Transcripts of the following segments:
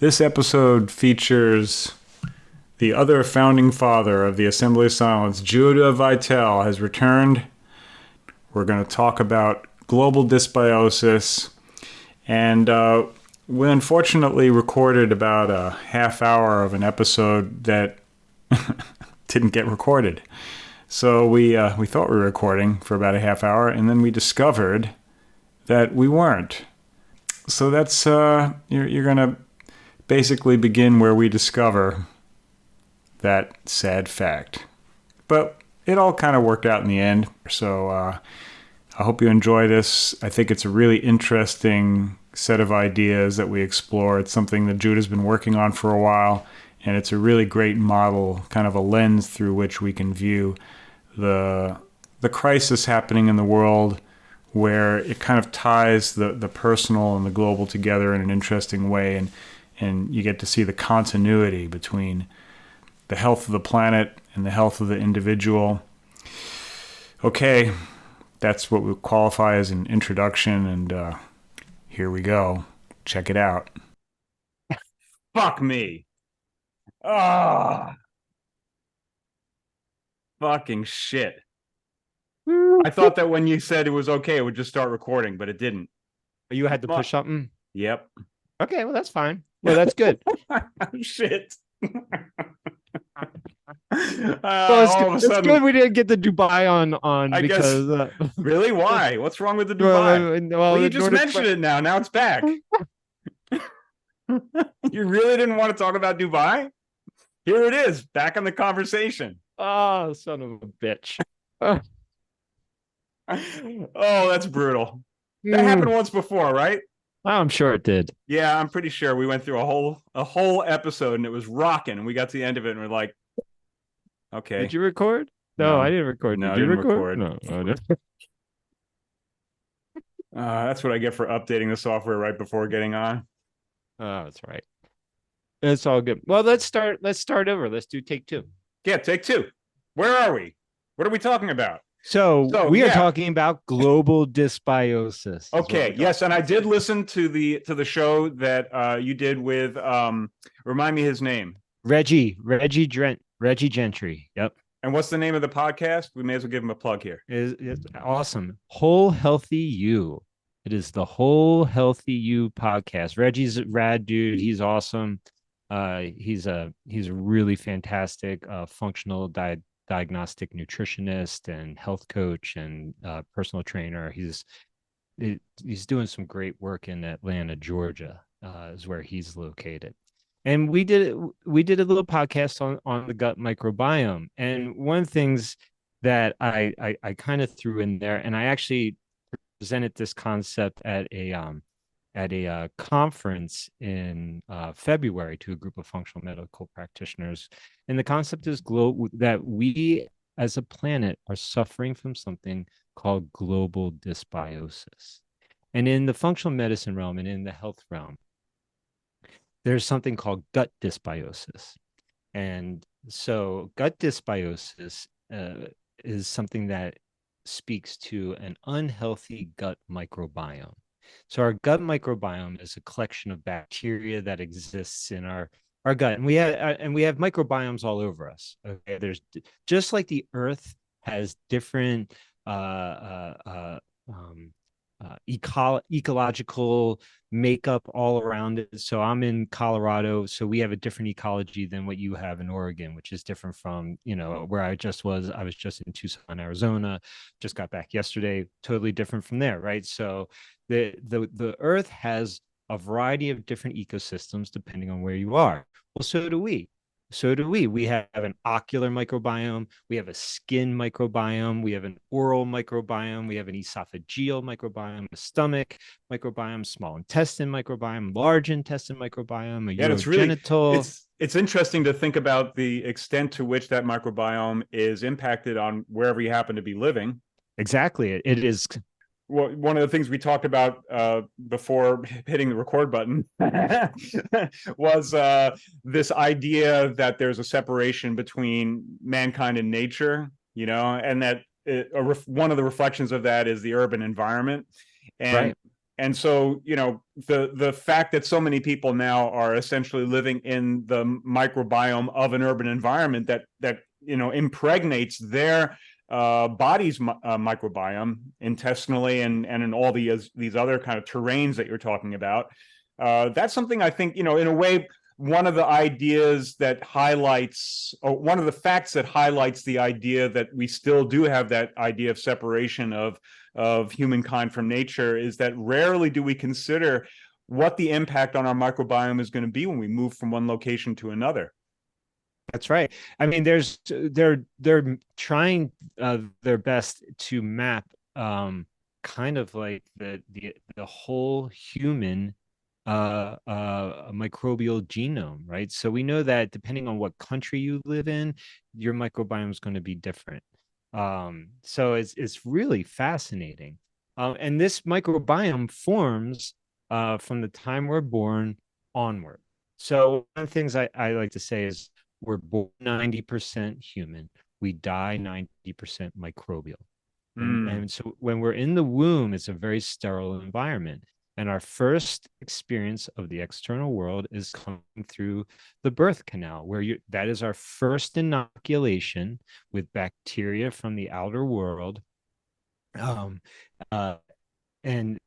This episode features the other founding father of the Assembly of Silence, Judah Veitel, has returned. We're going to talk about global dysbiosis. And we unfortunately recorded about a half hour of an episode that didn't get recorded. So we thought we were recording for about a half hour, and then we discovered that we weren't. So that's you're going to basically begin where we discover that sad fact. But it all kind of worked out in the end. So I hope you enjoy this. I think it's a really interesting set of ideas that we explore. It's something that Judah's been working on for a while, and it's a really great model, kind of a lens through which we can view the crisis happening in the world, where it kind of ties the personal and the global together in an interesting way, and you get to see the continuity between the health of the planet and the health of the individual. Okay, that's what we qualify as an introduction, and here we go. Check it out. Fuck me. Ah, fucking shit. I thought that when you said it was okay, it would just start recording, but it didn't. You had to push something? Yep. Okay, well, that's fine. Well, that's good. Shit. Well, it's good we didn't get the Dubai on I because guess, really? Why? What's wrong with the Dubai? Well, you just mentioned it now. Now it's back. You really didn't want to talk about Dubai? Here it is, back in the conversation. Oh, son of a bitch. Oh, that's brutal. That happened once before, right? I'm sure it did. Yeah, I'm pretty sure we went through a whole episode and it was rocking, and we got to the end of it and we're like, okay. Did you record? No, I didn't record. No, Did you record? No, I didn't. That's what I get for updating the software right before getting on. Oh, that's right. It's all good. Well, let's start over. Let's do take two. Yeah, take two. Where are we? What are we talking about? So we are talking about global dysbiosis. Okay, yes, and I did listen to the show that you did with remind me his name. Reggie Gentry. Yep. And what's the name of the podcast? We may as well give him a plug here. It's awesome. Whole Healthy You. It is the Whole Healthy You podcast. Reggie's a rad dude. He's awesome. He's a really fantastic functional diagnostic nutritionist and health coach and personal trainer. He's doing some great work in Atlanta, Georgia, is where he's located. And we did a little podcast on the gut microbiome. And one of the things that I kind of threw in there, and I actually presented this concept at a conference in February to a group of functional medical practitioners. And the concept is that we as a planet are suffering from something called global dysbiosis. And in the functional medicine realm and in the health realm, there's something called gut dysbiosis. And so gut dysbiosis is something that speaks to an unhealthy gut microbiome. So our gut microbiome is a collection of bacteria that exists in our gut, and we have microbiomes all over us. Okay, there's just like the Earth has different ecological makeup all around it. So I'm in Colorado, so we have a different ecology than what you have in Oregon, which is different from, where I was just in Tucson, Arizona, just got back yesterday, totally different from there, right? So the Earth has a variety of different ecosystems depending on where you are. Well, so do we. We have an ocular microbiome, we have a skin microbiome, we have an oral microbiome, we have an esophageal microbiome, a stomach microbiome, small intestine microbiome, large intestine microbiome, a urogenital. It's interesting to think about the extent to which that microbiome is impacted on wherever you happen to be living. Exactly. It is. Well, one of the things we talked about before hitting the record button was this idea that there's a separation between mankind and nature, and that one of the reflections of that is the urban environment. And right. and so, the fact that so many people now are essentially living in the microbiome of an urban environment that impregnates their body's microbiome intestinally and in all these other kind of terrains that you're talking about. That's something I think, in a way, one of the ideas that highlights, or one of the facts that highlights the idea that we still do have that idea of separation of humankind from nature, is that rarely do we consider what the impact on our microbiome is going to be when we move from one location to another. That's right. I mean, they're trying their best to map kind of like the whole human microbial genome, right? So we know that depending on what country you live in, your microbiome is going to be different. So it's really fascinating. And this microbiome forms from the time we're born onward. So one of the things I like to say is we're born 90% human, we die 90% microbial. And so when we're in the womb, it's a very sterile environment. And our first experience of the external world is coming through the birth canal, where that is our first inoculation with bacteria from the outer world. Um, uh, and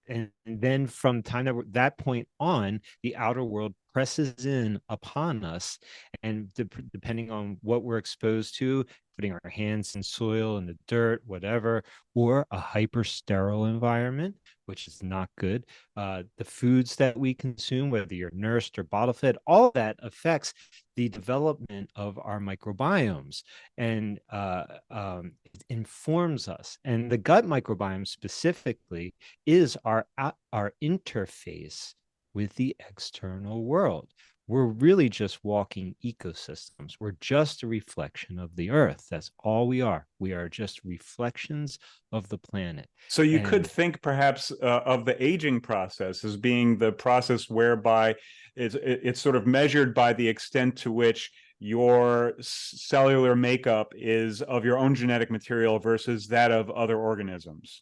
and then from time that point on, the outer world presses in upon us, and depending on what we're exposed to, putting our hands in soil, in the dirt, whatever, or a hyper sterile environment, which is not good. The foods that we consume, whether you're nursed or bottle fed, all that affects the development of our microbiomes, and it informs us. And the gut microbiome specifically is our interface with the external world. We're really just walking ecosystems. We're just a reflection of the earth. That's all we are. We are just reflections of the planet. So you could think perhaps of the aging process as being the process whereby it's sort of measured by the extent to which your cellular makeup is of your own genetic material versus that of other organisms.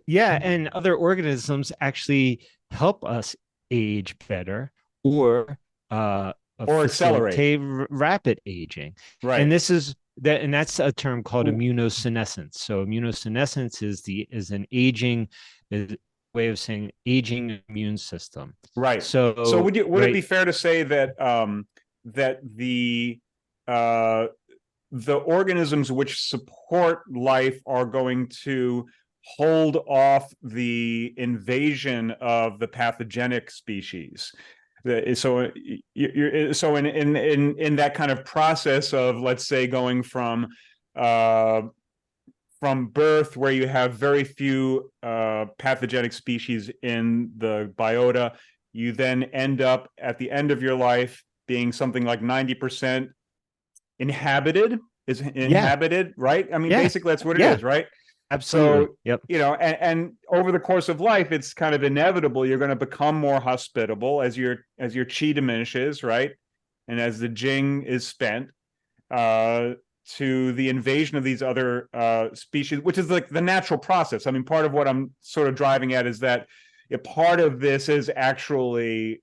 Yeah, and other organisms actually help us age better, or Accelerate. facilitate rapid aging. Right. And that's a term called immunosenescence. So immunosenescence is an aging way of saying aging immune system. Right. So So would it be fair to say that that the organisms which support life are going to hold off the invasion of the pathogenic species? So in that kind of process of, let's say, going from birth, where you have very few pathogenic species in the biota, you then end up at the end of your life being something like 90% inhabited, right? I mean, basically that's what it is, right? Absolutely. So, Yep. And over the course of life, it's kind of inevitable. You're going to become more hospitable as your chi diminishes, right? And as the jing is spent, to the invasion of these other species, which is like the natural process. I mean, part of what I'm sort of driving at is that a part of this is actually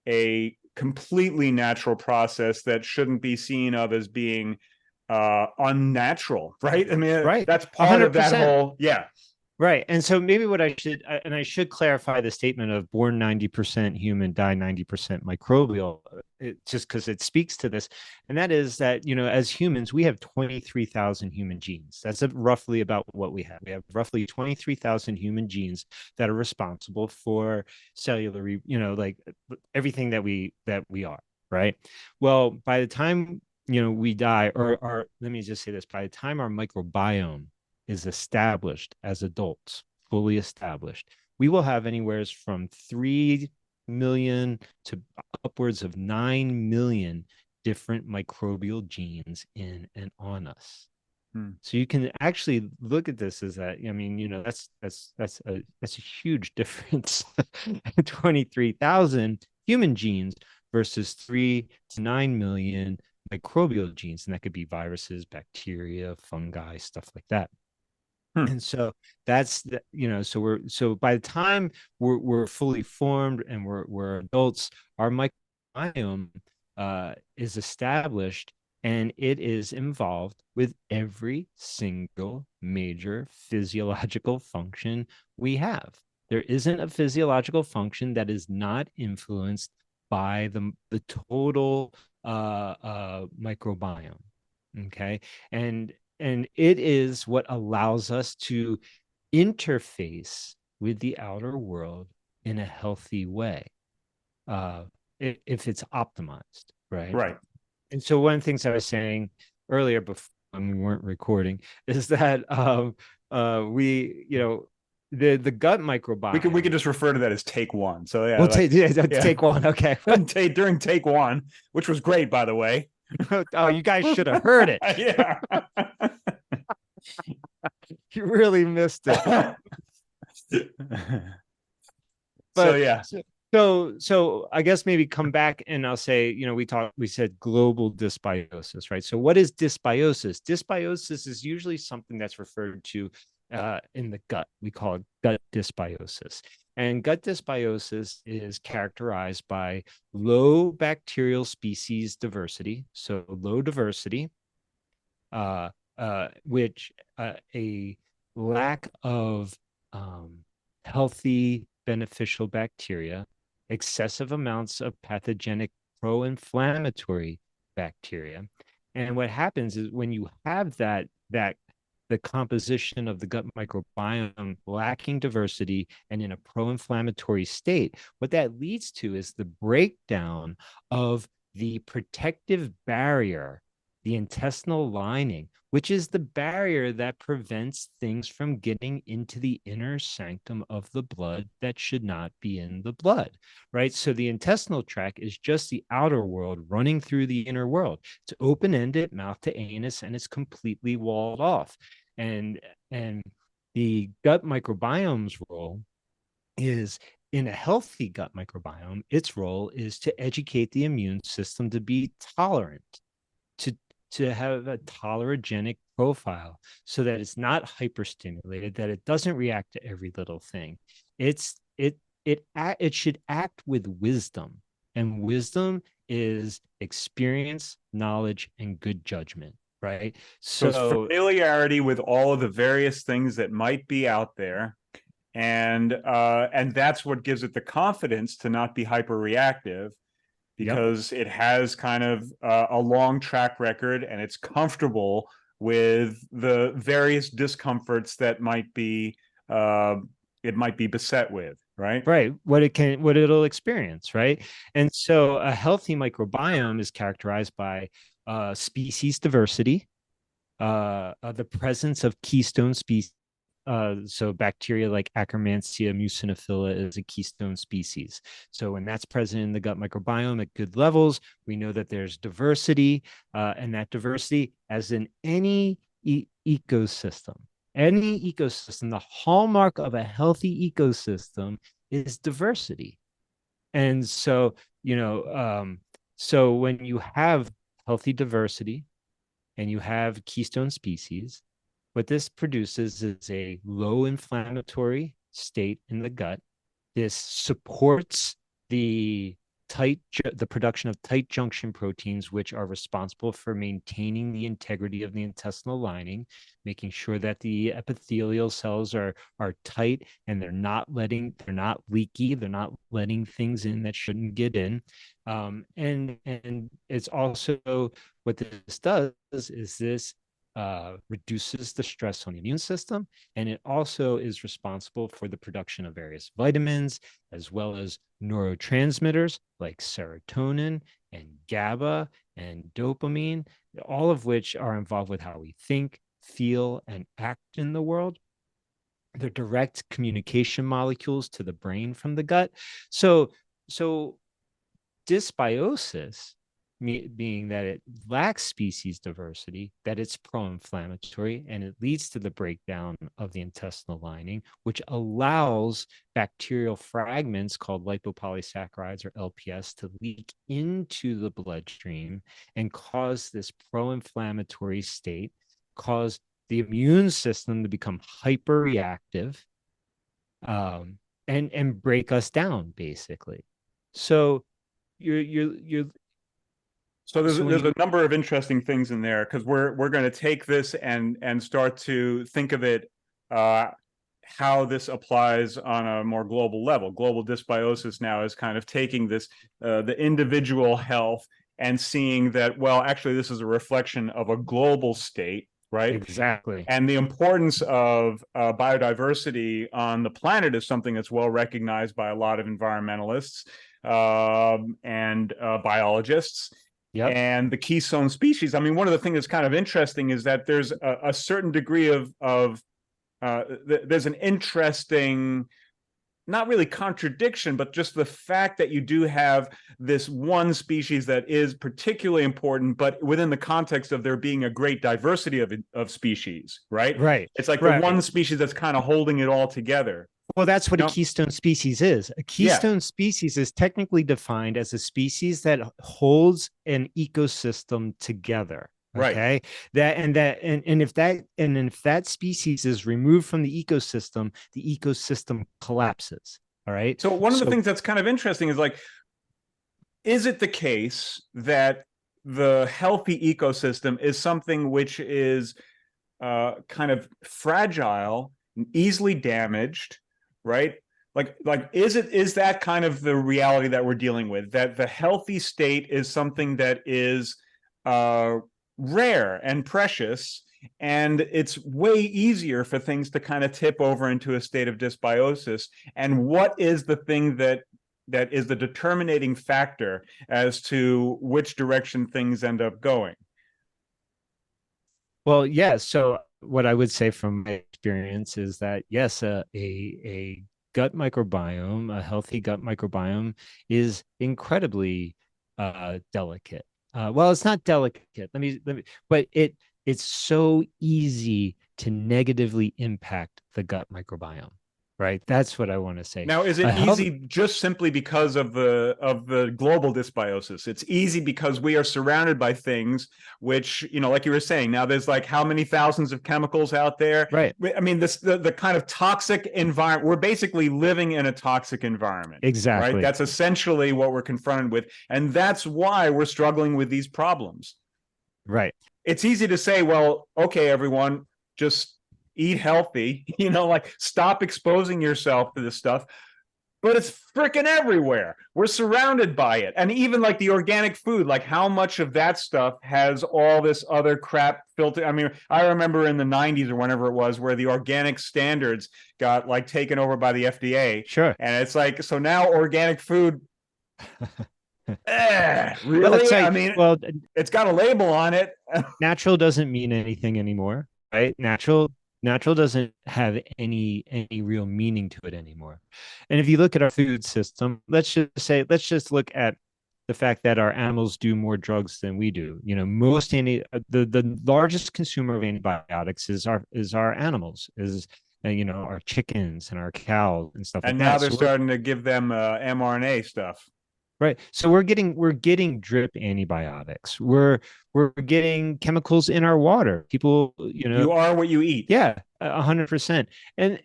a completely natural process that shouldn't be seen of as being unnatural, right? I mean, that's part of that 100%. whole, yeah. Right. And so maybe I should clarify the statement of born 90% human, die 90% microbial, just because it speaks to this. And that is that, as humans, we have 23,000 human genes. That's roughly about what we have. We have roughly 23,000 human genes that are responsible for cellular, like everything that we are. Right. Well, by the time, we die, or let me just say this, by the time our microbiome is established as adults, fully established, we will have anywhere from 3 million to upwards of 9 million different microbial genes in and on us. So you can actually look at this as that. I mean, that's a huge difference. 23,000 human genes versus 3 to 9 million microbial genes, and that could be viruses, bacteria, fungi, stuff like that. Hmm. And so that's the, so by the time we're fully formed and we're adults, our microbiome is established, and it is involved with every single major physiological function we have. There isn't a physiological function that is not influenced by the total microbiome. Okay. And it is what allows us to interface with the outer world in a healthy way, uh, if it's optimized, right? Right. And so one of the things I was saying earlier before when we weren't recording is that we, the gut We could microbiome. just refer to that as take one. So yeah, We'll like, take yeah, yeah. take one, okay. During take one, which was great, by the way. Oh, you guys should have heard it. Yeah. You really missed it. So But yeah. so I guess maybe come back and I'll say, we said global dysbiosis, right? So what is dysbiosis? Dysbiosis is usually something that's referred to in the gut. We call it gut dysbiosis. And gut dysbiosis is characterized by low bacterial species diversity, so low diversity, uh, which a lack of um, healthy, beneficial bacteria, excessive amounts of pathogenic pro-inflammatory bacteria. And what happens is when you have that the composition of the gut microbiome lacking diversity and in a pro-inflammatory state, what that leads to is the breakdown of the protective barrier, the intestinal lining, which is the barrier that prevents things from getting into the inner sanctum of the blood that should not be in the blood, right? So the intestinal tract is just the outer world running through the inner world. It's open-ended, mouth to anus, and it's completely walled off. And the gut microbiome's role is, in a healthy gut microbiome, its role is to educate the immune system to be tolerant, to have a tolerogenic profile, so that it's not hyperstimulated, that it doesn't react to every little thing. It should act with wisdom, and wisdom is experience, knowledge, and good judgment, right? So it's So familiarity with all of the various things that might be out there, and that's what gives it the confidence to not be hyperreactive, yep. because it has kind of a long track record and it's comfortable with the various discomforts that uh, it might be beset with, right? Right, what it'll experience, right? And so a healthy microbiome is characterized by species diversity, the presence of keystone species. So bacteria like Akkermansia muciniphila is a keystone species. So when that's present in the gut microbiome at good levels, we know that there's diversity, and that diversity, as in ecosystem, the hallmark of a healthy ecosystem is diversity. And so, so when you have healthy diversity and you have keystone species, what this produces is a low inflammatory state in the gut. This supports the the production of tight junction proteins, which are responsible for maintaining the integrity of the intestinal lining, making sure that the epithelial cells are tight and they're not leaky, they're not letting things in that shouldn't get in. And it's also, what this does is this reduces the stress on the immune system, and it also is responsible for the production of various vitamins as well as neurotransmitters like serotonin and GABA and dopamine, all of which are involved with how we think, feel, and act in the world. They're direct communication molecules to the brain from the gut. So dysbiosis, being that it lacks species diversity, that it's pro-inflammatory, and it leads to the breakdown of the intestinal lining, which allows bacterial fragments called lipopolysaccharides, or LPS, to leak into the bloodstream and cause this pro-inflammatory state, cause the immune system to become hyper reactive, and break us down, basically. So you're So so when there's you a number of interesting things in there, because we're going to take this and start to think of it, how this applies on a more global level. Global dysbiosis now is kind of taking this, the individual health, and seeing that, well, actually this is a reflection of a global state, right? exactly And the importance of biodiversity on the planet is something that's well recognized by a lot of environmentalists, and biologists. yep And the keystone species, I mean, one of the things that's kind of interesting is that there's a certain degree of there's an interesting, not really contradiction, but just the fact that you do have this one species that is particularly important, but within the context of there being a great diversity of species, right? right It's like the right one species that's kind of holding it all together. Well, that's what You a know? keystone species is. A Yeah, keystone species is technically defined as a species that holds an ecosystem together. right. Okay. If that species is removed from the ecosystem collapses. All right. So one of the So things that's kind of interesting is like, is it the case that the healthy ecosystem is something which is kind of fragile, easily damaged, right? Like is that kind of the reality that we're dealing with? That the healthy state is something that is rare and precious, and it's way easier for things to kind of tip over into a state of dysbiosis. And what is the thing that is the determining factor as to which direction things end up going? Well, yeah. So what I would say from my experience is that yes, a gut microbiome, a healthy gut microbiome, is incredibly delicate. Well, it's not delicate. But it's so easy to negatively impact the gut microbiome, right? That's what I want to say. Now, is A it health, easy just simply because of the global dysbiosis? It's easy because we are surrounded by things which, like you were saying, now there's like how many thousands of chemicals out there? right? I mean, the kind of toxic environment, we're basically living in a toxic environment, right? Exactly. That's essentially what we're confronted with. And that's why we're struggling with these problems. Right. It's easy to say, well, okay, everyone, just eat healthy, like stop exposing yourself to this stuff. But it's freaking everywhere. We're surrounded by it. And even like the organic food, like how much of that stuff has all this other crap filtered? I mean, I remember in the 90s or whenever it was where the organic standards got like taken over by the FDA. Sure. And it's like, so now organic food, Well, it's really? I like, mean, well, it's got a label on it. natural doesn't mean anything anymore, right? Natural doesn't have any real meaning to it anymore. And if you look at our food system, let's just look at the fact that our animals do more drugs than we do. The largest consumer of antibiotics is our animals, is our chickens and our cows and stuff like And now that. they're So we're starting to give them mRNA stuff. Right. So we're getting drip antibiotics. We're getting chemicals in our water. People, You are what you eat. yeah, 100%. And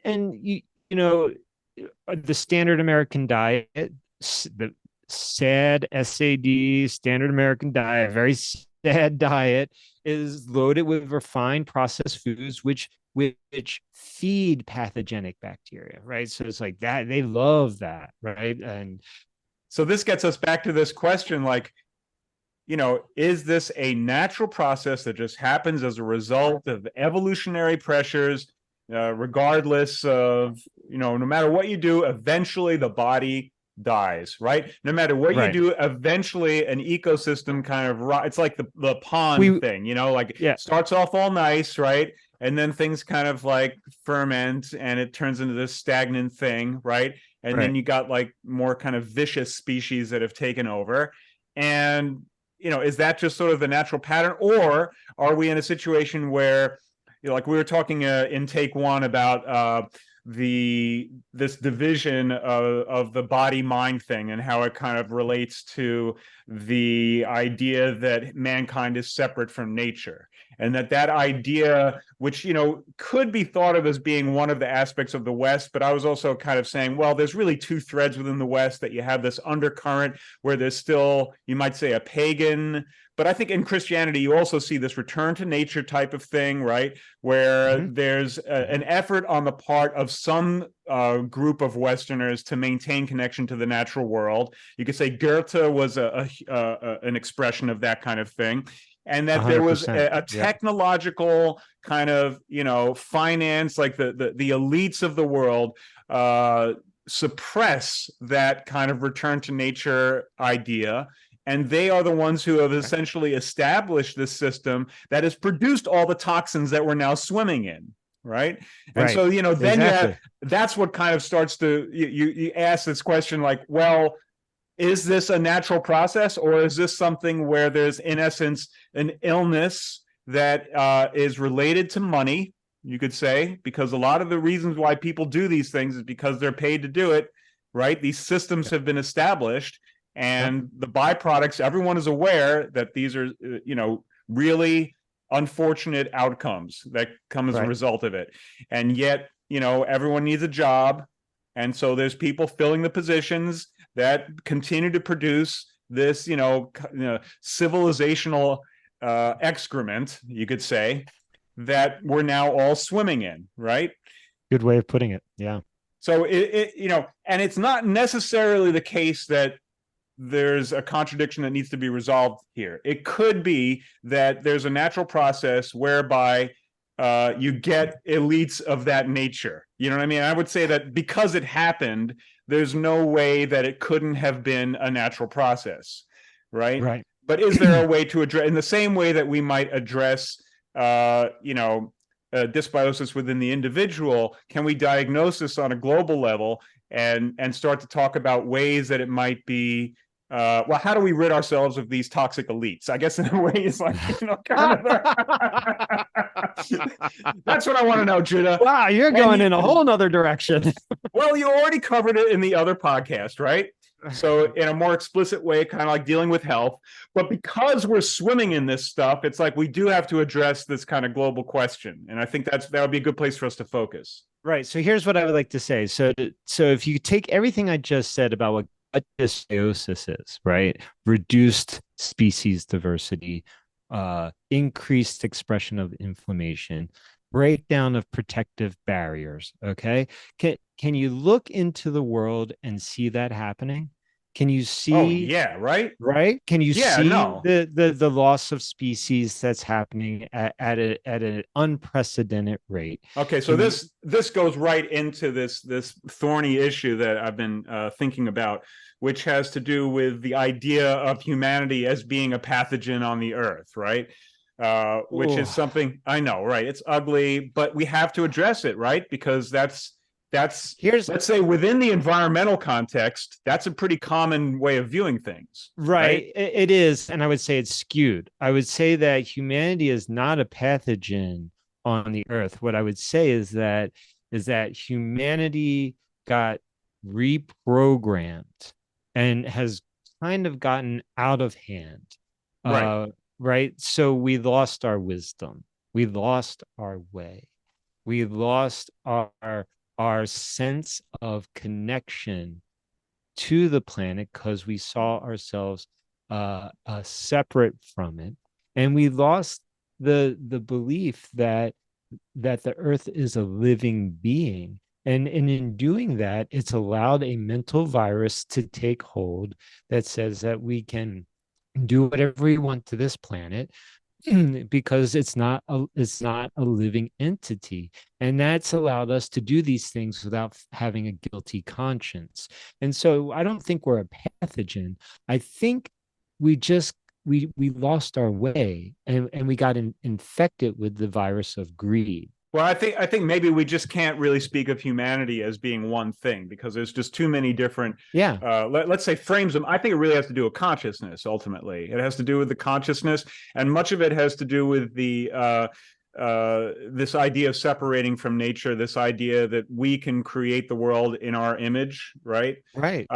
the standard American diet, the SAD, standard American diet, very sad diet, is loaded with refined processed foods which feed pathogenic bacteria, right? So it's like that, they love that, right? And So this gets us back to this question, like, is this a natural process that just happens as a result of evolutionary pressures, regardless of, no matter what you do, eventually the body dies, right? No matter what you right. do, eventually an ecosystem kind of, it's like the pond We thing, like Yeah, starts off all nice, right? And then things kind of like ferment and it turns into this stagnant thing, right? And then right. you got like more kind of vicious species that have taken over. And is that just sort of the natural pattern, or are we in a situation where, like we were talking in take one about this division of the body mind thing and how it kind of relates to the idea that mankind is separate from nature, and that idea, which, could be thought of as being one of the aspects of the West, but I was also kind of saying, well, there's really two threads within the West, that you have this undercurrent where there's still, you might say, a pagan, but I think in Christianity, you also see this return to nature type of thing, right? Where there's an effort on the part of some group of Westerners to maintain connection to the natural world. You could say Goethe was an expression of that kind of thing. And that there was 100%. a technological kind of, finance, like the elites of the world suppress that kind of return to nature idea. And they are the ones who have essentially established this system that has produced all the toxins that we're now swimming in. Right. And so, then that's what kind of starts to, you ask this question like, well, is this a natural process, or is this something where there's, in essence, an illness that is related to money, you could say, because a lot of the reasons why people do these things is because they're paid to do it, right? These systems have been established, and the byproducts, everyone is aware that these are, really unfortunate outcomes that come as a result of it. And yet, everyone needs a job. And so there's people filling the positions that continue to produce this, civilizational excrement, you could say, that we're now all swimming in, right? Good way of putting it. Yeah. So and it's not necessarily the case that there's a contradiction that needs to be resolved here. It could be that there's a natural process whereby you get elites of that nature. You know what I mean? I would say that because it happened, there's no way that it couldn't have been a natural process, right? Right. But is there a way to address, in the same way that we might address, dysbiosis within the individual, can we diagnose this on a global level and start to talk about ways that it might be, well, how do we rid ourselves of these toxic elites? I guess in a way it's like, kind of that's what I want to know, Judah. Wow, you're going in a whole nother direction. Well, you already covered it in the other podcast, right? So in a more explicit way, kind of like dealing with health. But because we're swimming in this stuff, it's like we do have to address this kind of global question. And I think that would be a good place for us to focus. Right. So here's what I would like to say. So if you take everything I just said about what dysbiosis is, right? Reduced species diversity, increased expression of inflammation, breakdown of protective barriers. Okay. Can you look into the world and see that happening? Can you see? Oh, yeah, right. Right. Can you see the loss of species that's happening at an unprecedented rate? Okay, so this goes right into this thorny issue that I've been thinking about, which has to do with the idea of humanity as being a pathogen on the earth, right? Which is something, I know, right? It's ugly, but we have to address it, right? Because that's let's say within the environmental context, that's a pretty common way of viewing things. Right. It is. And I would say it's skewed. I would say that humanity is not a pathogen on the earth. What I would say is that humanity got reprogrammed and has kind of gotten out of hand. Right. So we lost our wisdom. We lost our way. We lost our sense of connection to the planet because we saw ourselves separate from it, and we lost the belief that the earth is a living being, and in doing that, it's allowed a mental virus to take hold that says that we can do whatever we want to this planet because it's not a living entity, and that's allowed us to do these things without having a guilty conscience. And so I don't think we're a pathogen. I think we lost our way, and we got infected with the virus of greed. Well, I think maybe we just can't really speak of humanity as being one thing, because there's just too many different, let's say, frames of. I think it really has to do with consciousness. Ultimately, it has to do with the consciousness, and much of it has to do with the this idea of separating from nature, this idea that we can create the world in our image, right? Right.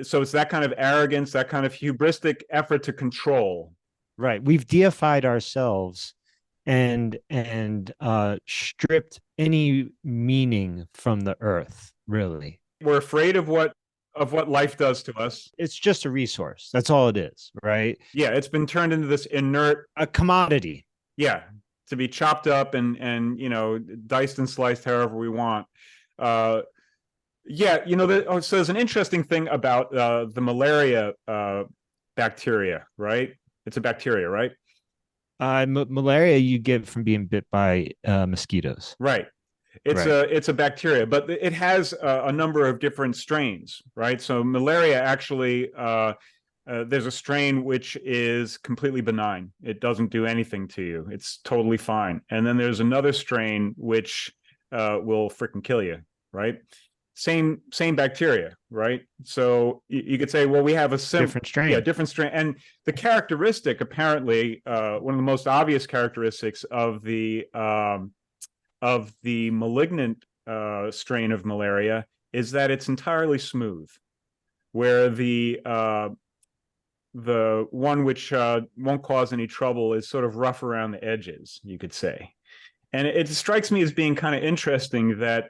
So it's that kind of arrogance, that kind of hubristic effort to control. Right. We've deified ourselves and stripped any meaning from the earth, really. We're afraid of what life does to us. It's just a resource. That's all it is, right? Yeah, it's been turned into this inert, A commodity. yeah, to be chopped up and diced and sliced however we want. Uh, yeah, so there's an interesting thing about the malaria bacteria, right? It's a bacteria, right? Malaria you get from being bit by mosquitoes. Right. It's Right. a bacteria, but it has a number of different strains, right? So malaria actually, there's a strain which is completely benign. It doesn't do anything to you. It's totally fine. And then there's another strain which will freaking kill you, right? Same bacteria, right? So you could say, well, we have a Different strain. different strain, and the characteristic apparently one of the most obvious characteristics of the malignant strain of malaria is that it's entirely smooth, where the one which won't cause any trouble is sort of rough around the edges, you could say. And it strikes me as being kind of interesting that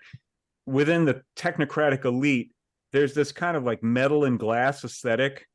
within the technocratic elite, there's this kind of like metal and glass aesthetic,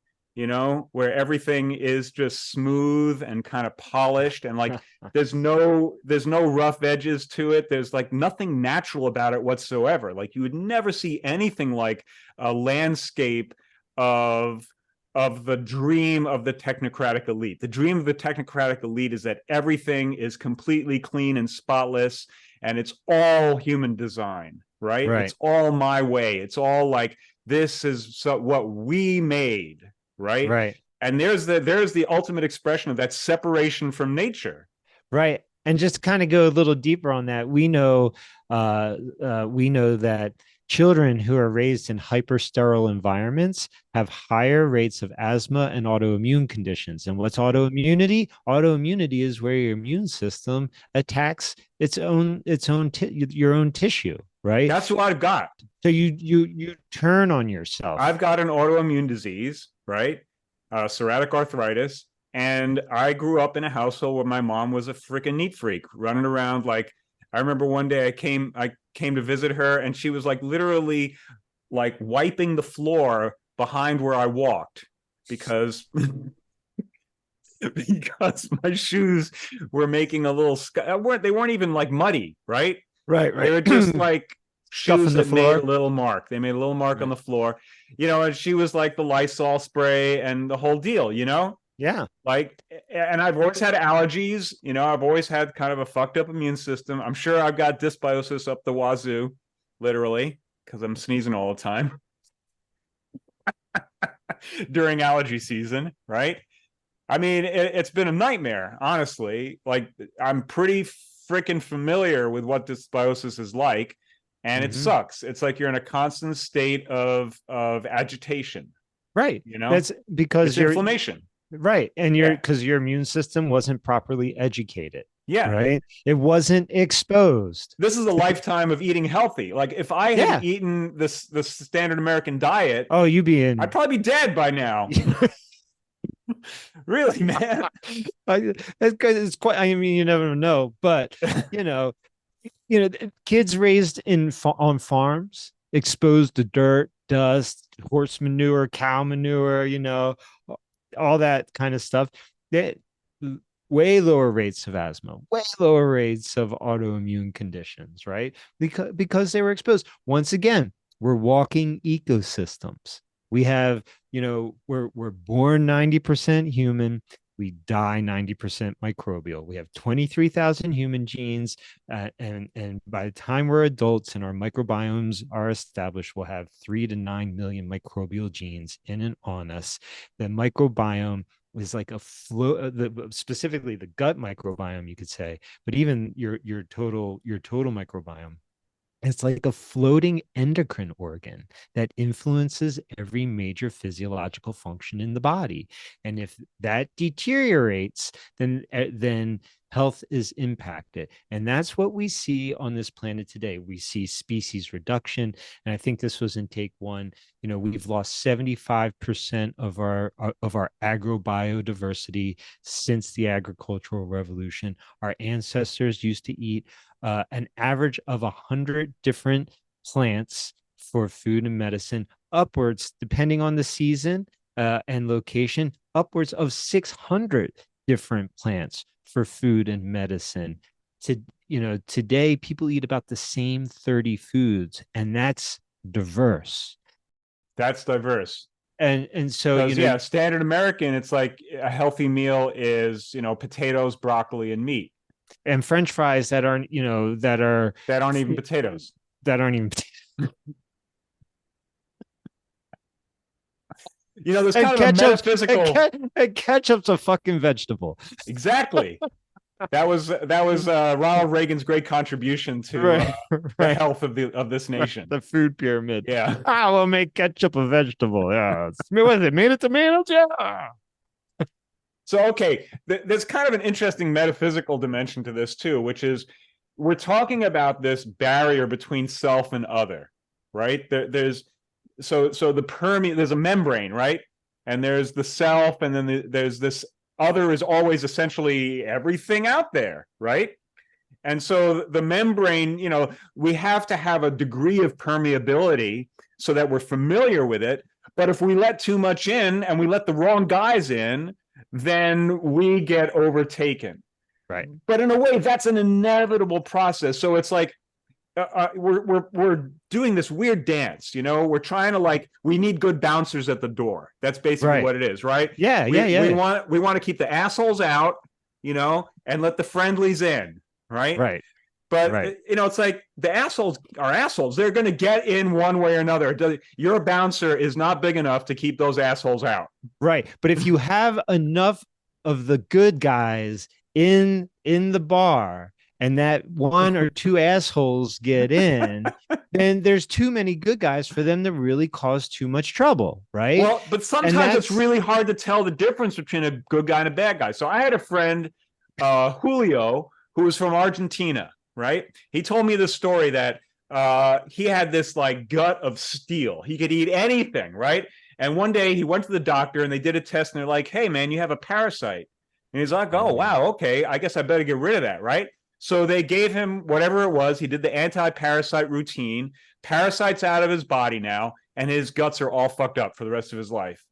where everything is just smooth and kind of polished, and like there's no rough edges to it. There's like nothing natural about it whatsoever. Like you would never see anything like a landscape of the dream of the technocratic elite. The dream of the technocratic elite is that everything is completely clean and spotless, and it's all human design, right? Right. It's all my way. It's all like this is what we made, right? Right. And there's the ultimate expression of that separation from nature. Right. And just kind of go a little deeper on that, we know that children who are raised in hypersterile environments have higher rates of asthma and autoimmune conditions. And what's autoimmunity? Autoimmunity is where your immune system attacks your own tissue, right? That's what I've got. So you turn on yourself. I've got an autoimmune disease, right? Psoriatic arthritis. And I grew up in a household where my mom was a freaking neat freak, running around. Like, I remember one day I came to visit her, and she was like literally like wiping the floor behind where I walked because because my shoes were making a little they weren't even like muddy, right? Right, They were just like shoes the that made a floor. little mark. They made a little mark on the floor, and she was like the Lysol spray and the whole deal, Yeah. like, and I've always had allergies. I've always had kind of a fucked up immune system. I'm sure I've got dysbiosis up the wazoo, literally, because I'm sneezing all the time during allergy season, right? I mean, it's been a nightmare, honestly. Like, I'm pretty freaking familiar with what dysbiosis is like, and it Mhm. sucks. It's like you're in a constant state of agitation. Right. You know, That's because it's you're inflammation. right. And Yeah, because your immune system wasn't properly educated, yeah. right? It wasn't exposed. This is a lifetime of eating healthy. Like, if I had Yeah. eaten the standard American diet, Oh, you be I'd in. probably be dead by now. Really, man. It's quite, I mean, you never know, but you know, kids raised on farms, exposed to dirt, dust, horse manure, cow manure, all that kind of stuff. They way lower rates of asthma, way lower rates of autoimmune conditions, right? Because they were exposed. Once again, we're walking ecosystems. We have, we're born 90% human. We die 90% microbial. We have 23,000 human genes, and by the time we're adults and our microbiomes are established, we'll have 3 to 9 million microbial genes in and on us. The microbiome is like a flow, specifically the gut microbiome, you could say, but even your total microbiome, it's like a floating endocrine organ that influences every major physiological function in the body. And if that deteriorates, then health is impacted. And that's what we see on this planet today. We see species reduction. And I think this was in take one. We've lost 75% of our agrobiodiversity since the agricultural revolution. Our ancestors used to eat an average of 100 different plants for food and medicine, upwards, depending on the season and location, upwards of 600 different plants for food and medicine. Today people eat about the same 30 foods, and that's diverse. That's diverse. And so, Because yeah, standard American, it's like a healthy meal is, potatoes, broccoli, and meat. And French fries that aren't even potatoes. That aren't even there's kind of a metaphysical. And ketchup's a fucking vegetable. Exactly. That was Ronald Reagan's great contribution to the health of this nation. The food pyramid. Yeah. We'll make ketchup a vegetable. Yeah. What is it? Made of tomatoes? Yeah. So, okay, there's kind of an interesting metaphysical dimension to this too, which is we're talking about this barrier between self and other, right? There's a membrane, right? And there's the self, and then there's this other is always essentially everything out there, right? And so the membrane, we have to have a degree of permeability so that we're familiar with it. But if we let too much in and we let the wrong guys in, then we get overtaken. Right. But in a way, that's an inevitable process. So it's like we're doing this weird dance. We're trying to we need good bouncers at the door. That's basically what it is, right? Yeah, we want to keep the assholes out, and let the friendlies in, right? Right. But it's like the assholes are assholes. They're going to get in one way or another. Your bouncer is not big enough to keep those assholes out. Right. But if you have enough of the good guys in the bar, and that one or two assholes get in, then there's too many good guys for them to really cause too much trouble, right? Well, but sometimes it's really hard to tell the difference between a good guy and a bad guy. So I had a friend, Julio, who was from Argentina, right? He told me the story that he had this gut of steel. He could eat anything, right? And one day he went to the doctor and they did a test and they're like, hey, man, you have a parasite. And he's like, oh, wow, okay, I guess I better get rid of that, right? So they gave him whatever it was. He did the anti-parasite routine. Parasite's out of his body now, and his guts are all fucked up for the rest of his life.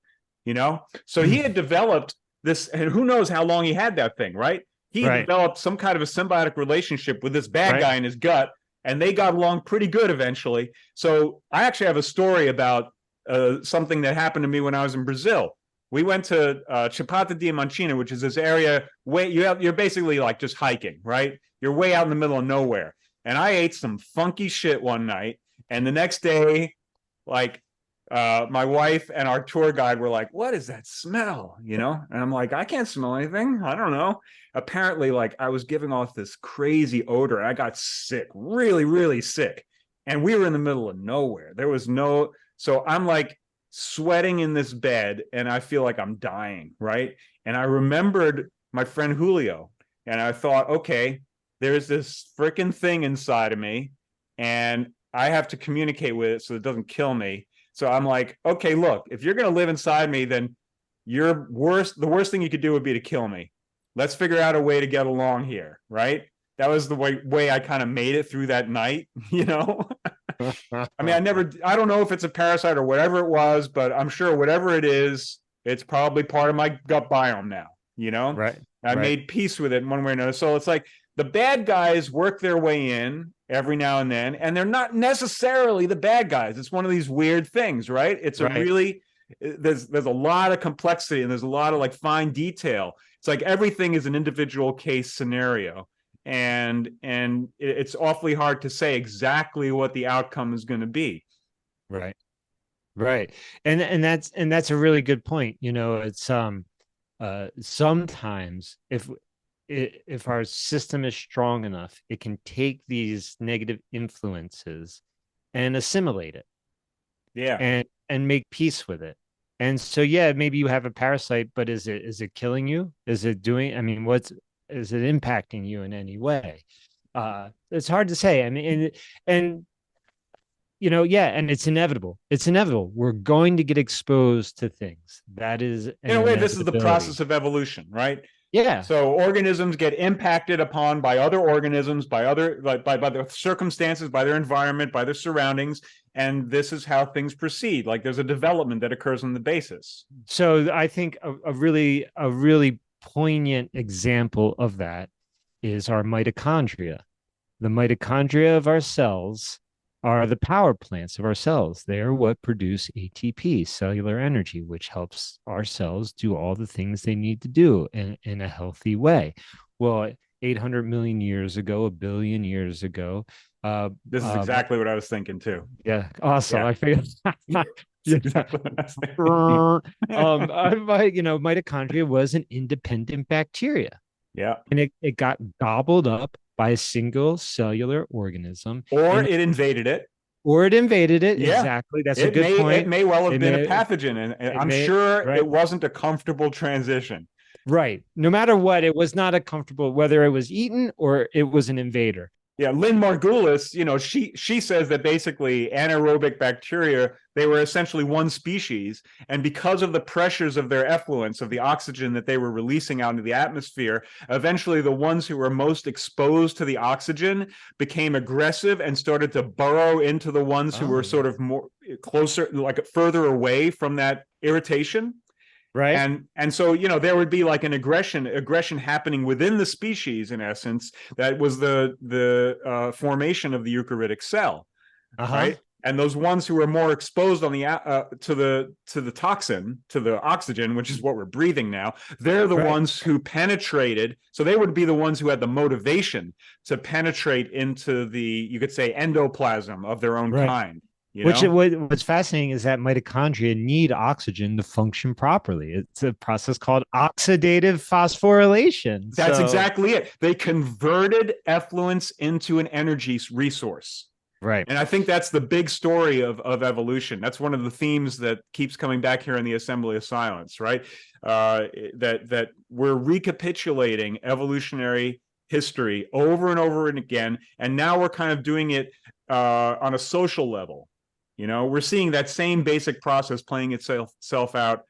So he had developed this, and who knows how long he had that thing, right? He developed some kind of a symbiotic relationship with this bad guy in his gut, and they got along pretty good eventually. So I actually have a story about something that happened to me when I was in Brazil. We went to Chapada Diamantina, which is this area you're basically just hiking, right? You're way out in the middle of nowhere. And I ate some funky shit one night. And the next day, my wife and our tour guide were like, what is that smell? And I'm like, I can't smell anything. I don't know. Apparently, I was giving off this crazy odor. I got sick, really, really sick. And we were in the middle of nowhere. There was so I'm sweating in this bed and I feel like I'm dying, right? And I remembered my friend Julio, and I thought, okay, there's this freaking thing inside of me and I have to communicate with it so it doesn't kill me. So I'm like, okay, look, if you're going to live inside me, then the worst thing you could do would be to kill me. Let's figure out a way to get along here, right? That was the way I kind of made it through that night, I mean, I don't know if it's a parasite or whatever it was, but I'm sure whatever it is, it's probably part of my gut biome now, Right. I made peace with it in one way or another. So it's like the bad guys work their way in every now and then, and they're not necessarily the bad guys. It's one of these weird things, right? It's there's a lot of complexity and there's a lot of fine detail. It's like everything is an individual case scenario. And it's awfully hard to say exactly what the outcome is going to be. Right. And that's a really good point. It's sometimes if our system is strong enough, it can take these negative influences and assimilate it. Yeah. And make peace with it. And so, yeah, maybe you have a parasite, but is it killing you? Is it doing, I mean, is it impacting you in any way? It's hard to say. I mean, and you know, yeah, and it's inevitable. It's inevitable. We're going to get exposed to things. That is In an a way, this is the inevitability. process of evolution, right? Yeah. So organisms get impacted upon by other organisms, by other by the circumstances, by their environment, by their surroundings, and this is how things proceed. Like there's a development that occurs on the basis. So I think a really poignant example of that is our mitochondria. The mitochondria of our cells are the power plants of our cells. They are what produce ATP, cellular energy, which helps our cells do all the things they need to do in a healthy way. Well, 800 million years ago, a billion years ago, uh, This is um, exactly what I was thinking too. yeah, awesome. Yeah, I figured. it's Yeah. exactly what I was thinking. Mitochondria was an independent bacteria, Yeah, and it got gobbled up by a single cellular organism, or and it invaded it. or it invaded it. Yeah, Exactly. That's a good it point. may well have It been a may, pathogen, and it I'm may, sure right, it wasn't a comfortable transition. right. No matter what, it was not a comfortable, whether it was eaten or it was an invader. Yeah, Lynn Margulis, she says that basically anaerobic bacteria, they were essentially one species, and because of the pressures of their effluents, of the oxygen that they were releasing out into the atmosphere, eventually the ones who were most exposed to the oxygen became aggressive and started to burrow into the ones who were Oh, sort of more closer, like further away from that irritation. right, And so there would be like an aggression happening within the species, in essence, that was the formation of the eukaryotic cell, uh huh, right? And those ones who were more exposed on the to the toxin, to the oxygen, which is what we're breathing now, they're the right, ones who penetrated. So they would be the ones who had the motivation to penetrate into the, you could say, endoplasm of their own right. kind. You know, What's fascinating is that mitochondria need oxygen to function properly. It's a process called oxidative phosphorylation. That's So, exactly it. They converted effluence into an energy resource. right. And I think that's the big story of evolution. That's one of the themes that keeps coming back here in the Assembly of Silence, right? That we're recapitulating evolutionary history over and over and again, and now we're kind of doing it on a social level. We're seeing that same basic process playing itself out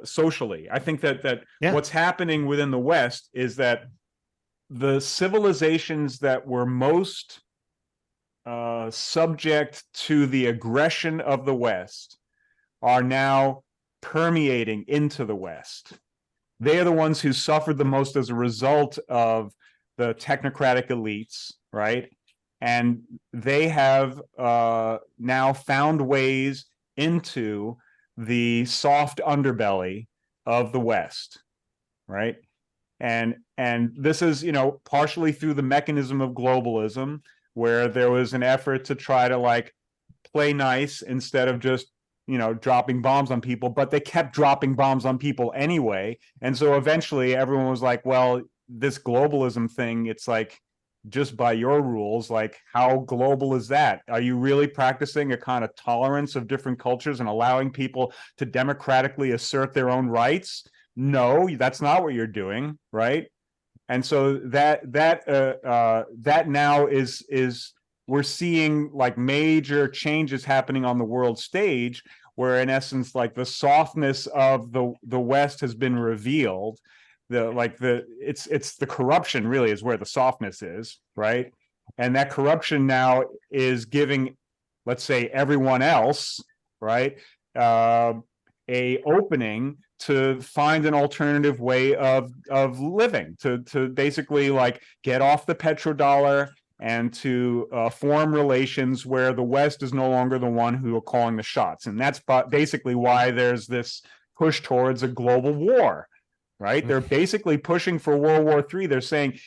socially. I think that Yeah. what's happening within the West is that the civilizations that were most subject to the aggression of the West are now permeating into the West. They are the ones who suffered the most as a result of the technocratic elites, right? And they have now found ways into the soft underbelly of the West, right? And this is partially through the mechanism of globalism, where there was an effort to try to like play nice instead of just dropping bombs on people, but they kept dropping bombs on people anyway. And so eventually everyone was like, well, this globalism thing, it's like, just by your rules, like how global is that? Are you really practicing a kind of tolerance of different cultures and allowing people to democratically assert their own rights? No, that's not what you're doing, right? And so that now is we're seeing like major changes happening on the world stage, where in essence like the softness of the West has been revealed. It's the corruption really is where the softness is, right? And that corruption now is giving, let's say, everyone else, right, a opening to find an alternative way of living, to basically like get off the petrodollar and to form relations where the West is no longer the one who are calling the shots. And that's basically why there's this push towards a global war, right? They're basically pushing for World War III. They're saying,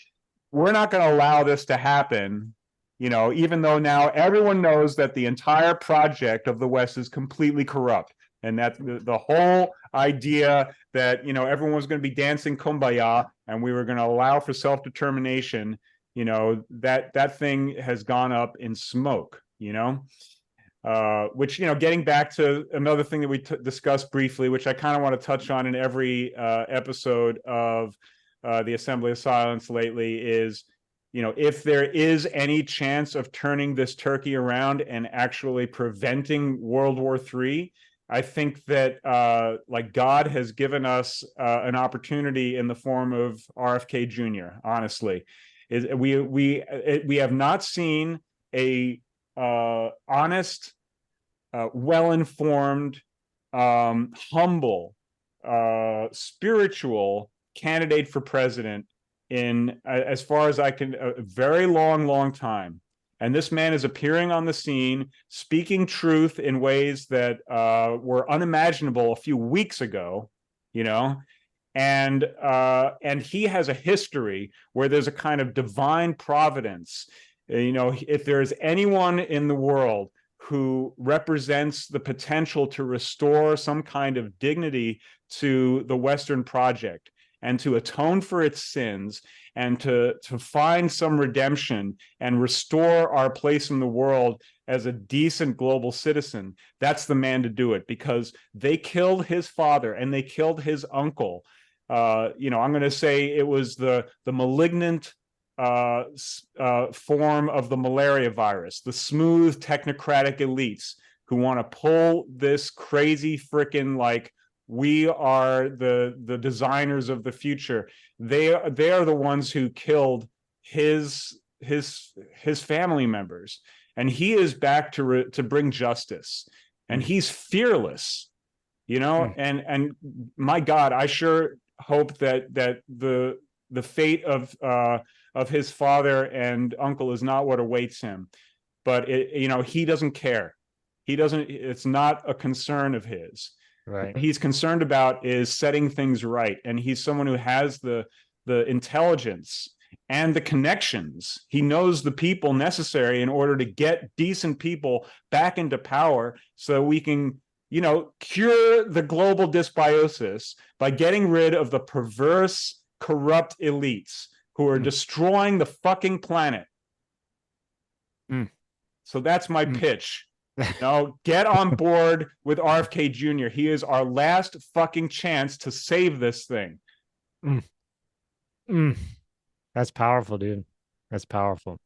we're not going to allow this to happen, even though now everyone knows that the entire project of the West is completely corrupt. And that the whole idea that, everyone was going to be dancing kumbaya and we were going to allow for self-determination, that thing has gone up in smoke, which, getting back to another thing that we discussed briefly, which I kind of want to touch on in every episode of the Assembly of Silence lately is, if there is any chance of turning this turkey around and actually preventing World War III, I think that like God has given us an opportunity in the form of RFK Jr. Honestly, we have not seen a honest, well-informed, humble, spiritual candidate for president in, as far as I can, a very long time. And this man is appearing on the scene, speaking truth in ways that were unimaginable a few weeks ago, and he has a history where there's a kind of divine providence. If there's anyone in the world who represents the potential to restore some kind of dignity to the Western project and to atone for its sins and to find some redemption and restore our place in the world as a decent global citizen, that's the man to do it, because they killed his father and they killed his uncle. I'm going to say it was the malignant form of the malaria virus, the smooth technocratic elites who want to pull this crazy freaking, like, we are the designers of the future. They are the ones who killed his family members, and he is back to bring justice, and he's fearless, and my God, I sure hope that the fate of his father and uncle is not what awaits him. But he doesn't care. It's not a concern of his. Right. What he's concerned about is setting things right. And he's someone who has the intelligence and the connections. He knows the people necessary in order to get decent people back into power so we can, cure the global dysbiosis by getting rid of the perverse, corrupt elites who are destroying the fucking planet. So that's my pitch. Get on board with RFK Jr. He is our last fucking chance to save this thing. That's powerful, dude. That's powerful.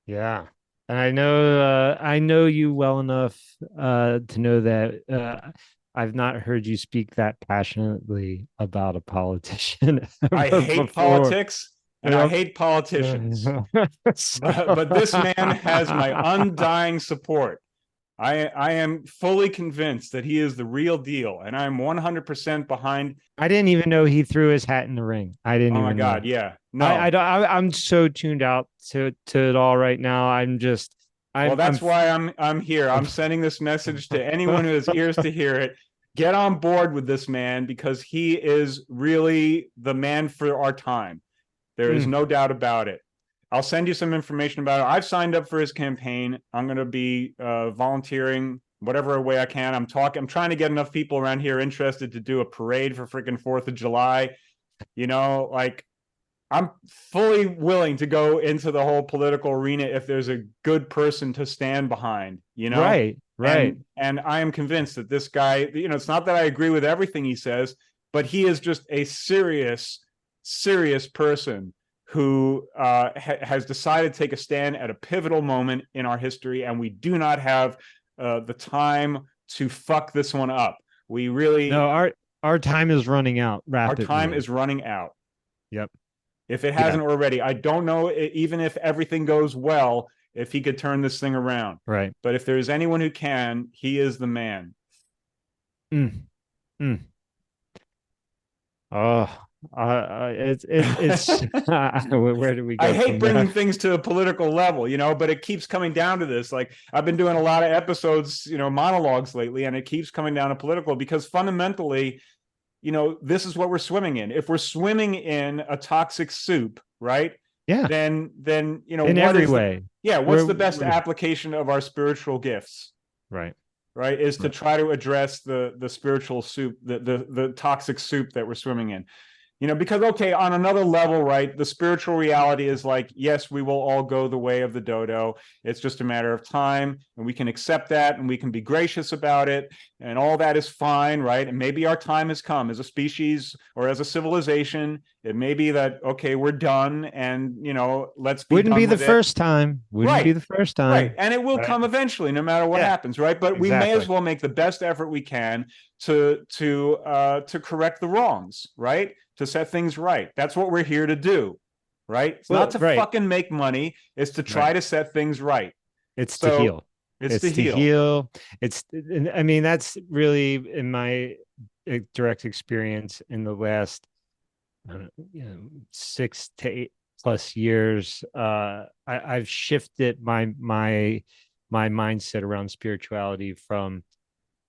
Yeah. And I know you well enough to know that I've not heard you speak that passionately about a politician. I hate politics and I hate politicians. But this man has my undying support. I am fully convinced that he is the real deal, and I'm 100% behind. I didn't even know he threw his hat in the ring. I didn't. Oh my even God, know. yeah. No, I'm so tuned out to it all right now. Well, that's why I'm here. I'm sending this message to anyone who has ears to hear it. Get on board with this man, because he is really the man for our time. There is no doubt about it. I'll send you some information about it. I've signed up for his campaign. I'm going to be volunteering whatever way I can. I'm trying to get enough people around here interested to do a parade for freaking 4th of July. I'm fully willing to go into the whole political arena if there's a good person to stand behind, Right. And I am convinced that this guy, it's not that I agree with everything he says, but he is just a serious person who has decided to take a stand at a pivotal moment in our history, and we do not have the time to fuck this one up. We really... No, our time is running out rapidly. Our time is running out. Yep. If it hasn't already. I don't know, even if everything goes well, if he could turn this thing around. Right. But if there's anyone who can, he is the man. Oh, it's where do we go? I hate bringing things to a political level, but it keeps coming down to this. Like, I've been doing a lot of episodes, monologues lately, and it keeps coming down to political, because fundamentally, this is what we're swimming in. If we're swimming in a toxic soup, right? Yeah. Then in every way. What's the best application of our spiritual gifts? Right. Is to try to address the spiritual soup, the toxic soup that we're swimming in. Because, okay, on another level, right, the spiritual reality is like, yes, we will all go the way of the dodo. It's just a matter of time, and we can accept that, and we can be gracious about it, and all that is fine, right? And maybe our time has come as a species or as a civilization. It may be that, okay, we're done, and, let's be Wouldn't be done the with it. first time. Wouldn't be Right. the first Right. time. And it will Right. come eventually, no matter what Yeah, happens, right? But we may as exactly. well make the best effort we can to correct the wrongs, right? To set things right. That's what we're here to do, right? It's not Well, to right, fucking make money, it's to try right. to set things right. It's to So heal. it's to It's to heal. heal. I mean, that's really in my direct experience in the last, I don't know, 6 to 8+ years. I've shifted my mindset around spirituality from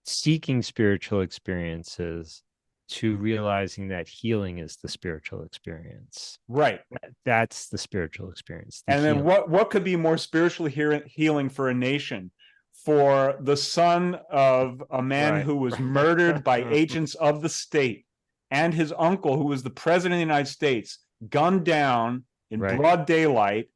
seeking spiritual experiences to realizing that healing is the spiritual experience. Right. That's the spiritual experience, the And then healing. what could be more spiritually healing for a nation? For the son of a man Right. who was murdered by agents of the state and his uncle, who was the president of the United States, gunned down in Right. broad daylight,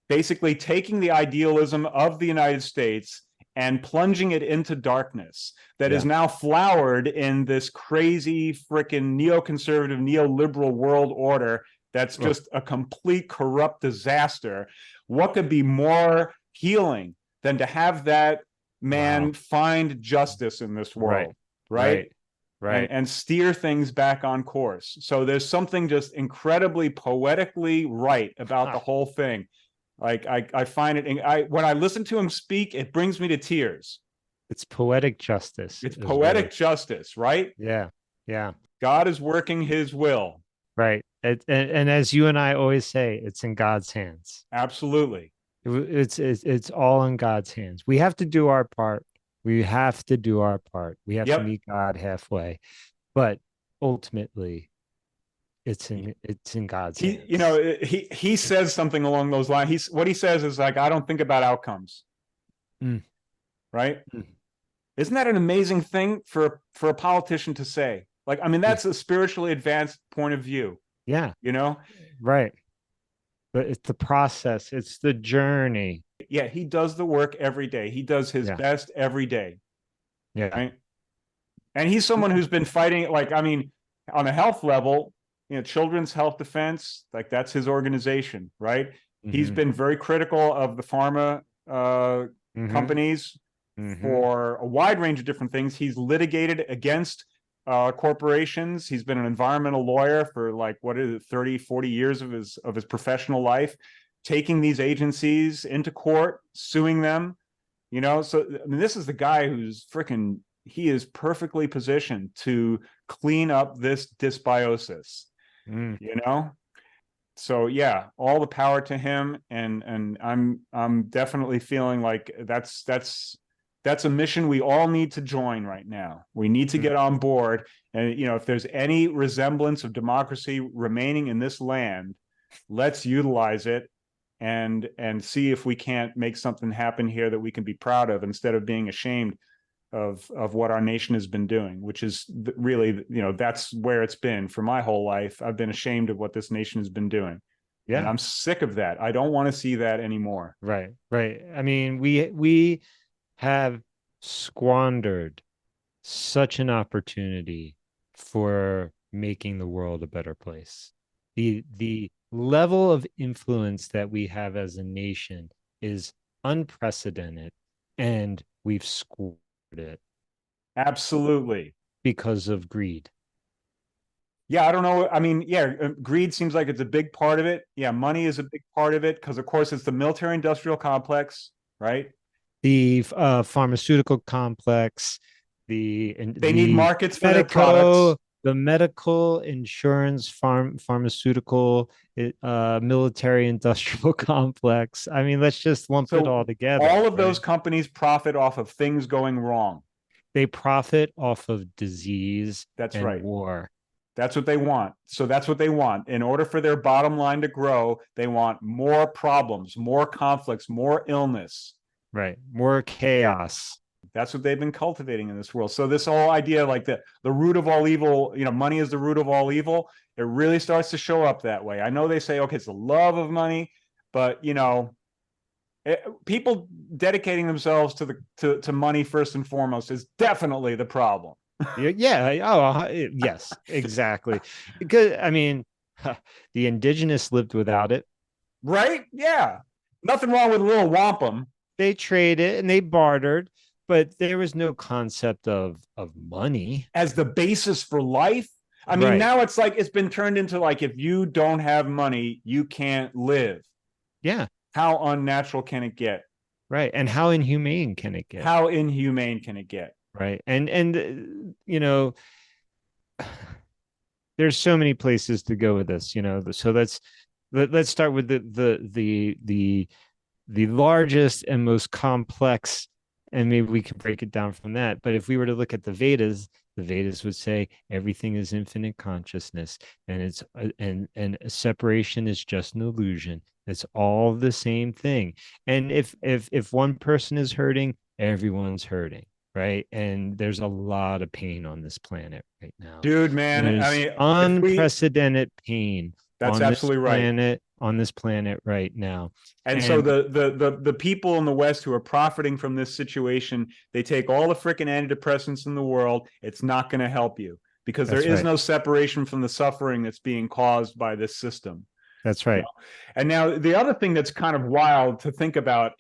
basically taking the idealism of the United States and plunging it into darkness that is Yeah. now flowered in this crazy freaking neoconservative, neoliberal world order that's Oh, just a complete corrupt disaster. What could be more healing than to have that man wow. find justice in this Right. world, right? Right. and Right. and steer things back on course. So there's something just incredibly poetically right about the Ah, whole thing. Like I find it, when I listen to him speak, it brings me to tears. it's poetic justice It's is really, poetic justice, right? yeah. Yeah. God is working His will. Right. And as you and I always say, it's in God's hands. Absolutely. It's all in God's hands. We have to do our part. We have to do our part. We have to Yep. meet God halfway. But ultimately, it's in God's He, hands. he says something along those lines. What he says is like, I don't think about outcomes, Mm, right? mm. Isn't that an amazing thing for a politician to say? Like, I mean, Yeah. that's a spiritually advanced point of view, Yeah. you know? Right. But it's the process. It's the journey. Yeah, he does the work every day. He does his Yeah. best every day, Yeah. right? And he's someone who's been fighting, like, I mean, on a health level, Children's Health Defense, like that's his organization, right? He's Mm-hmm. been very critical of the pharma Mm-hmm. companies Mm-hmm. for a wide range of different things. He's litigated against corporations. He's been an environmental lawyer for like, what is it, 30, 40 years of his professional life, taking these agencies into court, suing them, So, I mean, this is the guy who's freaking, he is perfectly positioned to clean up this dysbiosis, Mm. you know? So yeah, all the power to him, and I'm definitely feeling like that's a mission we all need to join right now. We need to Mm. get on board, and if there's any resemblance of democracy remaining in this land, let's utilize it and see if we can't make something happen here that we can be proud of instead of being ashamed of what our nation has been doing, which is really, that's where it's been for my whole life. I've been ashamed of what this nation has been doing, and Yeah. I'm sick of that. I don't want to see that anymore. Right. Right. I mean, we have squandered such an opportunity for making the world a better place. The level of influence that we have as a nation is unprecedented, and we've squandered it Absolutely. because of greed. Yeah, I don't know. I mean, yeah, greed seems like it's a big part of it. Yeah, money is a big part of it because, of course, it's the military-industrial complex, right? The pharmaceutical complex, They need the markets for their products. medical, the medical insurance, pharmaceutical, military industrial complex. I mean, let's just lump it all So together, all of those right? companies profit off of things going wrong. They profit off of disease That's and right. war. That's what they want. So that's what they want. In order for their bottom line to grow, they want more problems, more conflicts, more illness. Right. More chaos. That's what they've been cultivating in this world. So this whole idea, like the root of all evil, money is the root of all evil. It really starts to show up that way. I know they say, okay, it's the love of money, but people dedicating themselves to money first and foremost is definitely the problem. Yeah. Oh, yes, exactly. Because I mean, the indigenous lived without it. Right? Yeah. Nothing wrong with a little wampum They traded and they bartered, but there was no concept of money. as the basis for life. I mean, Right. now it's like it's been turned into like if you don't have money, you can't live. Yeah. How unnatural can it get? Right. And how inhumane can it get? How inhumane can it get? Right. And there's so many places to go with this, So let's start with the largest and most complex, and maybe we can break it down from that. But if we were to look at the Vedas would say everything is infinite consciousness, and it's and separation is just an illusion. It's all the same thing. And if one person is hurting, everyone's hurting, right? And there's a lot of pain on this planet right now. Dude, man, I There's mean, if we unprecedented pain that's absolutely right. on this planet right now. And so And the people in the West who are profiting from this situation, they take all the freaking antidepressants in the world. It's not going to help you because there that's is right. no separation from the suffering that's being caused by this system. That's right. And now the other thing that's kind of wild to think about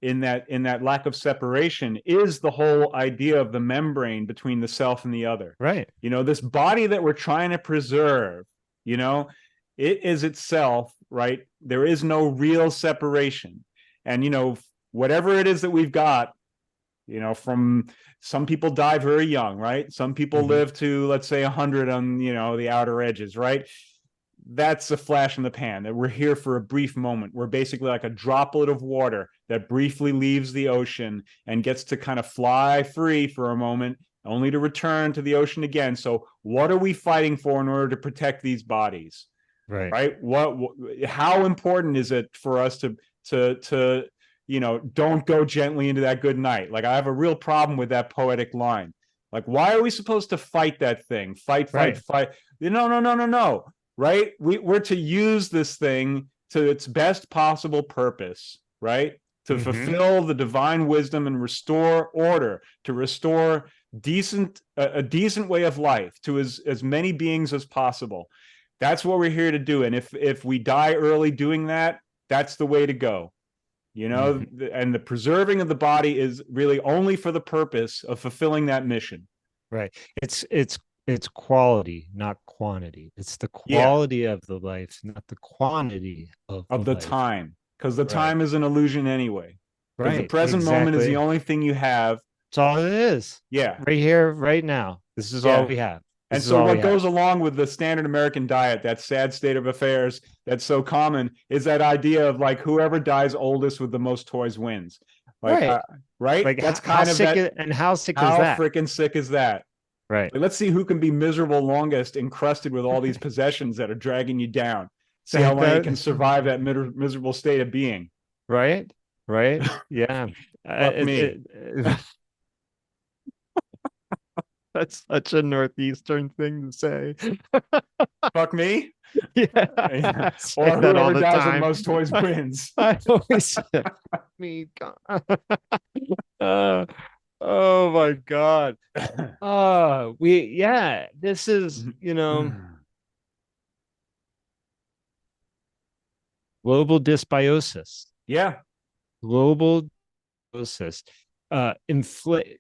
in that lack of separation is the whole idea of the membrane between the self and the other. Right. This body that we're trying to preserve, it is itself, right? There is no real separation. And, whatever it is that we've got, from some people die very young, right? Some people live to, let's say, 100 on, the outer edges, right? That's a flash in the pan, that we're here for a brief moment. We're basically like a droplet of water that briefly leaves the ocean and gets to kind of fly free for a moment, only to return to the ocean again. So what are we fighting for in order to protect these bodies? Right. Right? How important is it for us to don't go gently into that good night? Like, I have a real problem with that poetic line. Like, why are we supposed to fight that thing? Fight. No. Right? We're to use this thing to its best possible purpose, right? To fulfill the divine wisdom and restore order, to restore a decent way of life to as many beings as possible. That's what we're here to do. And if we die early doing that, that's the way to go. And the preserving of the body is really only for the purpose of fulfilling that mission. Right. It's quality, not quantity. It's the quality of the life, not the quantity of the life. Time, because the time is an illusion anyway. Because the present moment is the only thing you have. It's all it is. Yeah. Right here, right now. This is all we have. And so what goes along with the standard American diet, that sad state of affairs that's so common, is that idea of like whoever dies oldest with the most toys wins. Like, right? Like, that's how sick is that? How freaking sick is that? Right. Like, let's see who can be miserable longest, encrusted with all these possessions that are dragging you down. See how long you can survive that miserable state of being. Right. Yeah. Fuck me. That's such a Northeastern thing to say. Fuck me? Yeah. Or whoever dies with the most toys wins. I always say, me. Oh my God. This is, global dysbiosis. Yeah. Global dysbiosis.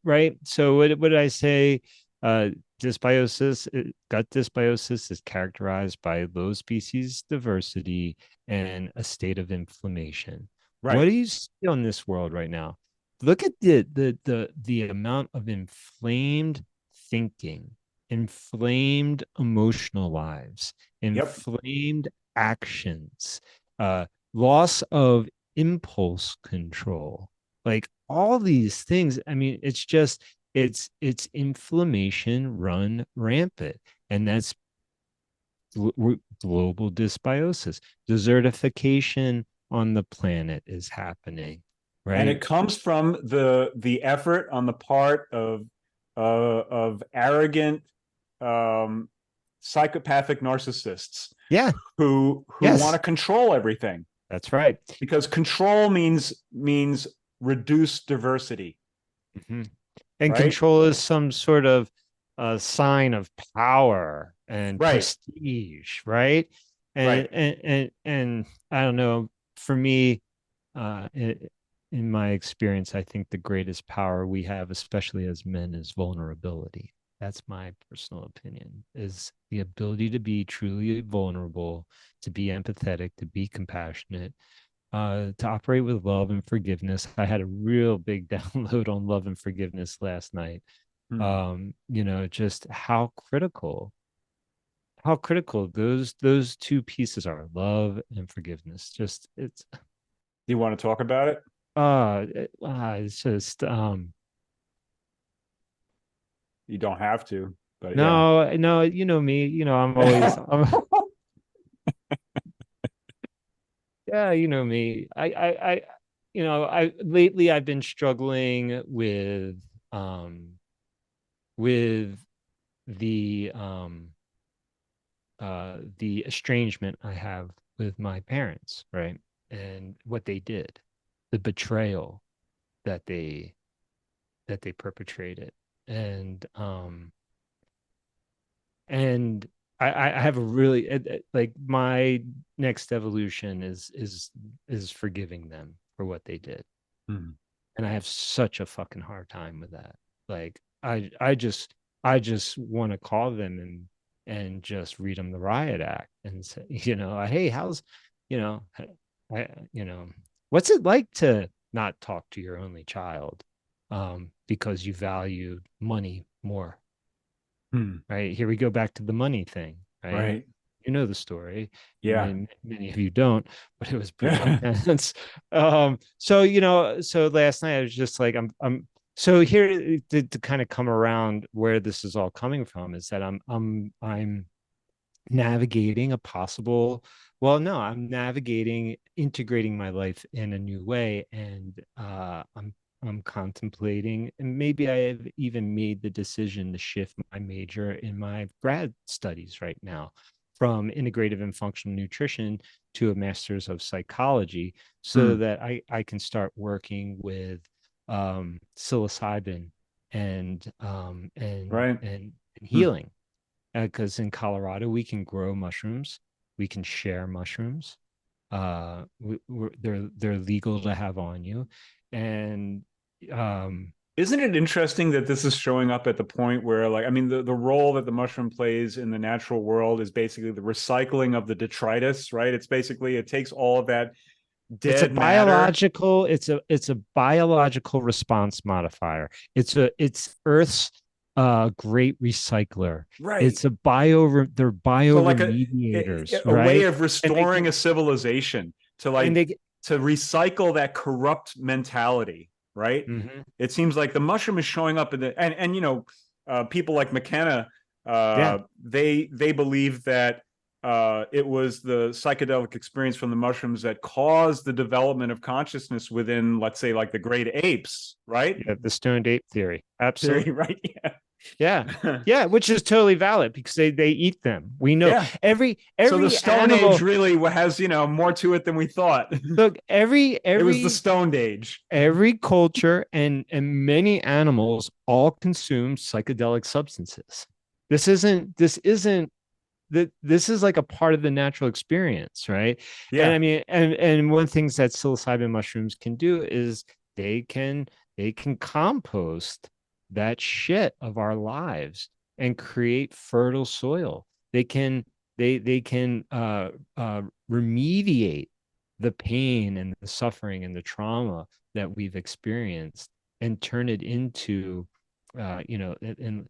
Right? So what did I say? Dysbiosis, gut dysbiosis is characterized by low species diversity and a state of inflammation. Right. What do you see on this world right now? Look at the amount of inflamed thinking, inflamed emotional lives, inflamed actions, loss of impulse control, like all these things. I mean, it's inflammation run rampant, and that's global dysbiosis. Desertification on the planet is happening, And right? it comes from the effort on the part of arrogant, um, psychopathic narcissists Yeah. who want Yes. to control everything, That's right. because control means reduced diversity, Hmm. And right? control is some sort of sign of power and Right, prestige, right? right. And I don't know. For me, in my experience, I think the greatest power we have, especially as men, is vulnerability. That's my personal opinion, is the ability to be truly vulnerable, to be empathetic, to be compassionate, to operate with love and forgiveness. I had a real big download on love and forgiveness last night. Hmm. Just how critical those two pieces are, love and forgiveness. Just Do you want to talk about it? it's just You don't have to, but yeah. no, no, you know me, I'm always yeah, you know me. I lately I've been struggling um with the estrangement I have with my parents, right? And what they did, the betrayal that they perpetrated. And I have a really like my next evolution is forgiving them for what they did. Hmm. And I have such a fucking hard time with that. Like I just want to call them and just read them the riot act and say, hey, how's, you know, I, what's it like to not talk to your only child, because you value money more, Hmm. right? Here we go back to the money thing, right? Right. You know the story. Yeah. Many of you don't, but it was pretty intense. So last night I was just like, so here to kind of come around where this is all coming from is that I'm navigating a possible, well, no, I'm navigating integrating my life in a new way. And I'm contemplating, and maybe I have even made the decision to shift my major in my grad studies right now from integrative and functional nutrition to a master's of psychology, so Hmm. that I can start working with psilocybin and Right. Hmm. healing, because in Colorado we can grow mushrooms, we can share mushrooms. They're legal to have on you, and um, Isn't it interesting that this is showing up at the point where, like, I mean, the role that the mushroom plays in the natural world is basically the recycling of the detritus, right? It's basically, it takes all of that dead matter. it's a biological response modifier. It's Earth's great recycler. Right. It's a bio they're So like bioremediators, a way right? of And they restoring can a civilization to and like they to recycle that corrupt mentality, right? Mhm. It seems like the mushroom is showing up in the and people like McKenna, Yeah. they believe that it was the psychedelic experience from the mushrooms that caused the development of consciousness within, let's say, like the great apes, right? Yeah, the stoned ape theory. Theory, Absolutely. right? Yeah. Yeah. Yeah, which is totally valid because they eat them. We know Yeah. every So the every Stone Age animal. really has, more to it than we thought. Look, every It was the every Stone Age. every culture and many animals all consume psychedelic substances. This isn't that this is like a part of the natural experience, right? And I Yeah. mean, and one of the things that psilocybin mushrooms can do is they can they can compost that shit of our lives and create fertile soil. They can remediate the pain and the suffering and the trauma that we've experienced and turn it into and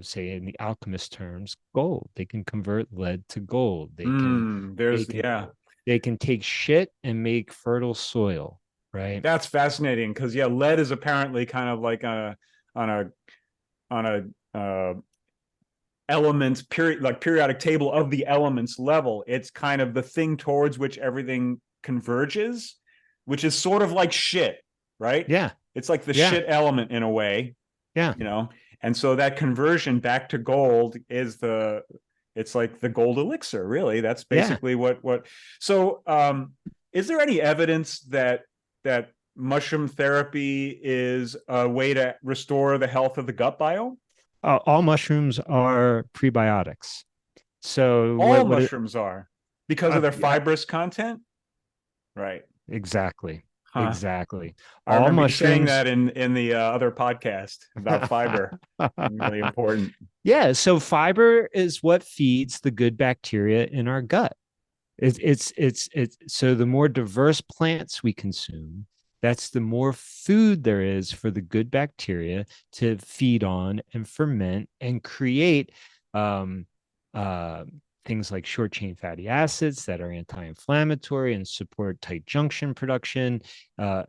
say in the alchemist terms, gold. They can convert lead to gold. They There's can yeah. they can take shit and make fertile soil, right? That's fascinating because yeah, lead is apparently kind of like on a on a elements period like periodic table of the elements level. It's kind of the thing towards which everything converges, which is sort of like shit. right? Yeah. It's like the Yeah. shit element in a way, Yeah. you know. And so that conversion back to gold is the it's like the gold elixir, really. That's Yeah. basically what so is there any evidence that mushroom therapy is a way to restore the health of the gut biome? All mushrooms are prebiotics. So All what it, mushrooms are because of their yeah, fibrous content, right? exactly. Huh. Exactly. I All remember you saying mushrooms. that in the other podcast about fiber. Really important. Yeah, so fiber is what feeds the good bacteria in our gut. It's so the more diverse plants we consume, that's the more food there is for the good bacteria to feed on and ferment and create um, uh, things like short chain fatty acids that are anti-inflammatory and support tight junction production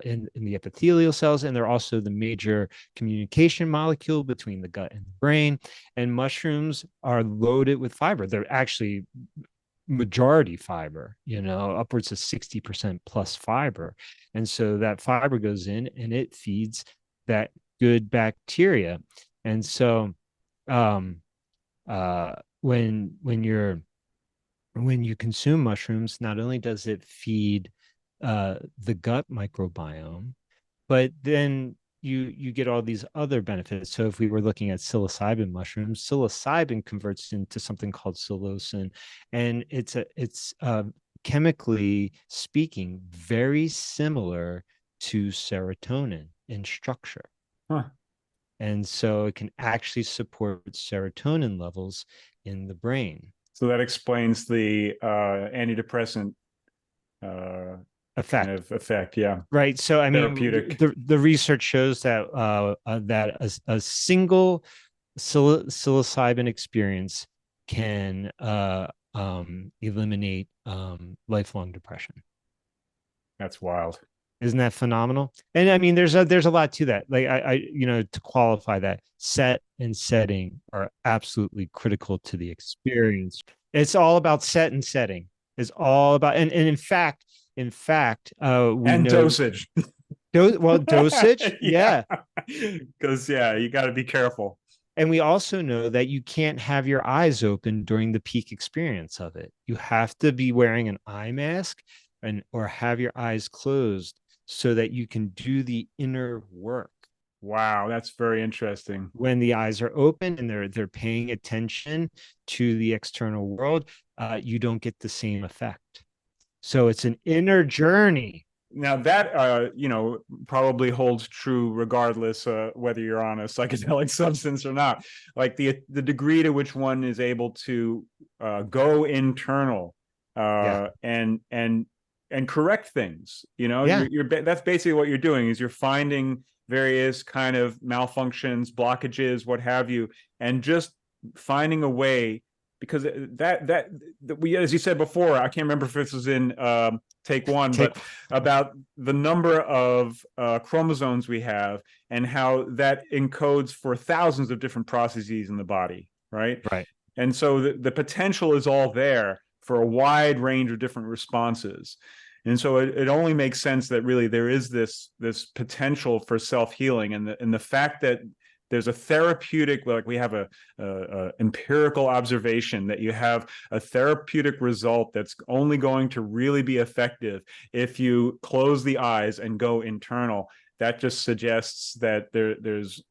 in the epithelial cells. And they're also the major communication molecule between the gut and the brain. And mushrooms are loaded with fiber. They're actually majority fiber, upwards of 60% plus fiber. And so that fiber goes in and it feeds that good bacteria. And so um when you consume mushrooms, not only does it feed the gut microbiome, but then you get all these other benefits. So if we were looking at psilocybin mushrooms, psilocybin converts into something called psilocin, and it's chemically speaking very similar to serotonin in structure. Huh. And so it can actually support serotonin levels in the brain. So that explains the antidepressant uh, kind Effect. of effect. Yeah, Right. So, I mean, therapeutic. the research shows that a single psilocybin experience can eliminate lifelong depression. That's wild. Isn't that phenomenal? And I mean, there's a lot to that. Like to qualify that, set and setting are absolutely critical to the experience. It's all about set and setting. It's all about and in fact, we And know dosage. dosage, Yeah, yeah. because you got to be careful. And we also know that you can't have your eyes open during the peak experience of it. You have to be wearing an eye mask and or have your eyes closed so that you can do the inner work. Wow, that's very interesting. When the eyes are open and they're paying attention to the external world, you don't get the same effect. So it's an inner journey. Now that probably holds true regardless whether you're on a psychedelic substance or not. Like the degree to which one is able to go internal Yeah. and correct things. Yeah. That's basically what you're doing is you're finding various kind of malfunctions, blockages, what have you, and just finding a way because that we, as you said before, I can't remember if this was in take one, Take but about the number of chromosomes we have and how that encodes for thousands of different processes in the body, right? right. And so the potential is all there for a wide range of different responses. And so it only makes sense that really there is this potential for self-healing, and the fact that there's a therapeutic, like we have a empirical observation that you have a therapeutic result that's only going to really be effective if you close the eyes and go internal. That just suggests that there's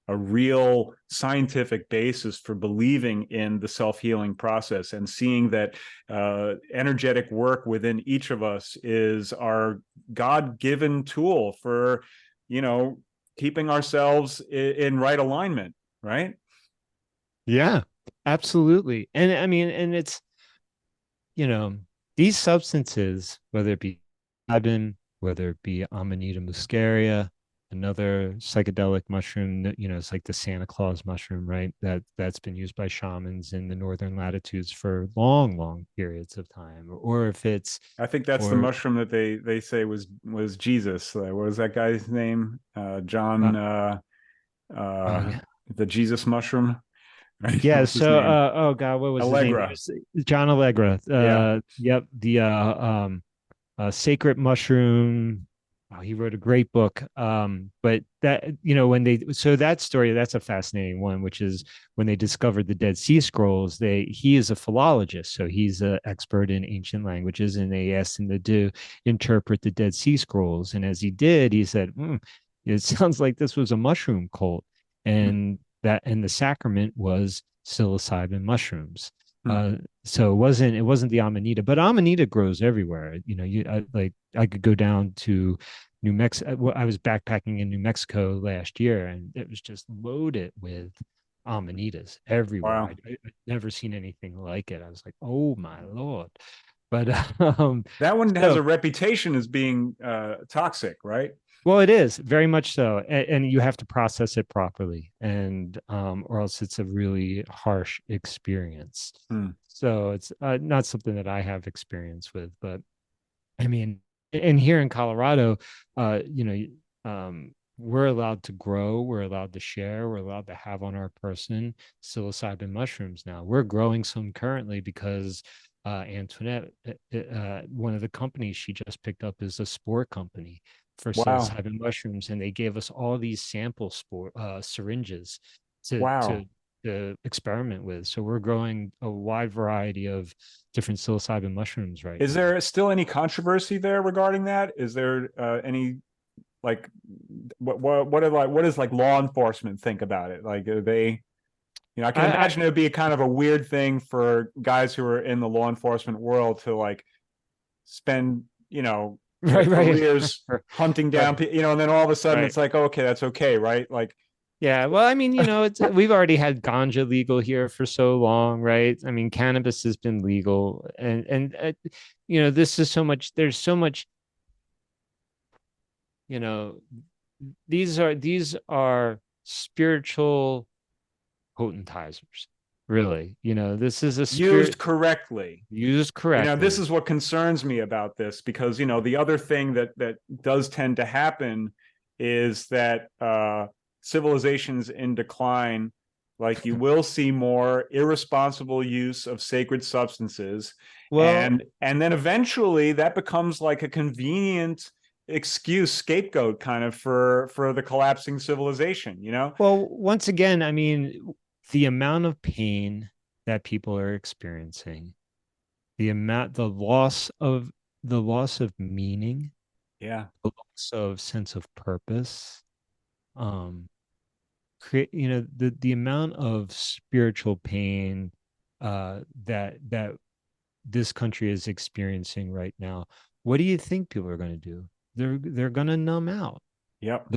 a real scientific basis for believing in the self-healing process and seeing that energetic work within each of us is our God-given tool for, keeping ourselves in right alignment, right? Yeah, absolutely. And I mean, and it's, you know, these substances, whether it be psilocybin, whether it be Amanita muscaria, another psychedelic mushroom, it's like the Santa Claus mushroom, right? That's been used by shamans in the northern latitudes for long, long periods of time. Or if it's I think that's the or mushroom that they say was Jesus. What was that guy's name? John, uh, yeah. the Jesus mushroom. Right? Yeah, What's his so name? oh God, what was his name? He Allegra. was John Allegra. Yeah. Yep, the sacred mushroom. Oh, he wrote a great book. But that, when so that story, that's a fascinating one, which is when they discovered the Dead Sea Scrolls, he is a philologist. So he's an expert in ancient languages, and they asked him to interpret the Dead Sea Scrolls. And as he did, he said, it sounds like this was a mushroom cult. And the sacrament was psilocybin mushrooms. Hmm. Uh, so it wasn't the amanita, but amanita grows everywhere. I could go down to New Mexico. I was backpacking in New Mexico last year, and it was just loaded with amanitas everywhere. Wow. I'd never seen anything like it. I was like, oh my lord! But That one has so a reputation as being toxic, right? well, it is very much so, and you have to process it properly, and or else it's a really harsh experience. Hmm. So it's not something that I have experience with, but I mean, and here in Colorado, we're allowed to grow, we're allowed to share, we're allowed to have on our person psilocybin mushrooms now. We're growing some currently because Antoinette, one of the companies she just picked up is a spore company for Wow. psilocybin mushrooms, and they gave us all these sample spore syringes to Wow. to to experiment with. So we're growing a wide variety of different psilocybin mushrooms right Is now. there still any controversy there regarding that? Is there any like what does like law enforcement think about it? Like are they, I can I imagine it would be a kind of a weird thing for guys who are in the law enforcement world to like spend, their right, right, careers hunting down right, people, and then all of a sudden right. it's like, okay, that's okay, right? Like, Yeah, well, I mean, we've already had ganja legal here for so long, right? I mean, cannabis has been legal, this is so much. There's so much, you know. These are spiritual potentizers, really. This is a used spirit correctly. used This correctly. is what concerns me about this, because the other thing that does tend to happen is that civilizations in decline, like you will see more irresponsible use of sacred substances, Well, and then eventually that becomes like a convenient excuse, scapegoat kind of for the collapsing civilization. once again, I mean, the amount of pain that people are experiencing, the loss of meaning, Yeah. the loss of sense of purpose, um, create, the amount of spiritual pain that this country is experiencing right now. What do you think people are going to do? They're going to numb out. Yep.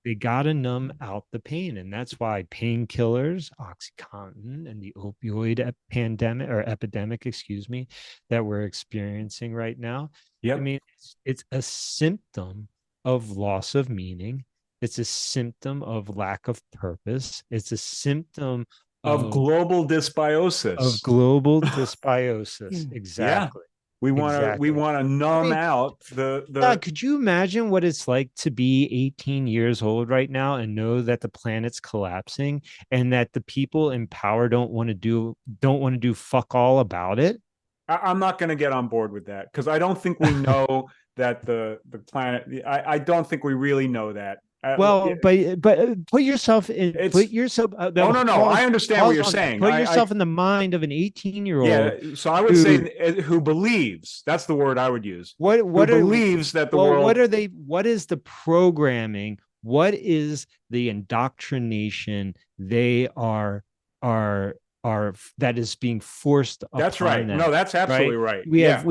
They got to numb out the pain. And that's why painkillers, Oxycontin, and the opioid pandemic or epidemic, excuse me, that we're experiencing right now. I Yep. mean, it's a symptom of loss of meaning. It's a symptom of lack of purpose. It's a symptom Of of global dysbiosis. global dysbiosis. Yeah. Exactly. We Exactly. want to I numb mean, out yeah, the could you imagine what it's like to be 18 years old right now and know that the planet's collapsing and that the people in power don't want to do fuck all about it? I'm not going to get on board with that, because I don't think we know that the planet, I don't think we really know that. Well, but It's Oh, no, no, I understand what pause you're on that. saying. Put I yourself in the mind of an 18-year-old Yeah, so I would say who who believes, that's the word I would use, who what are believes that the well, what world. are they? What is the programming? What is the indoctrination they are that is being forced That's upon right. No, them? that's absolutely Right. right. We have Yeah.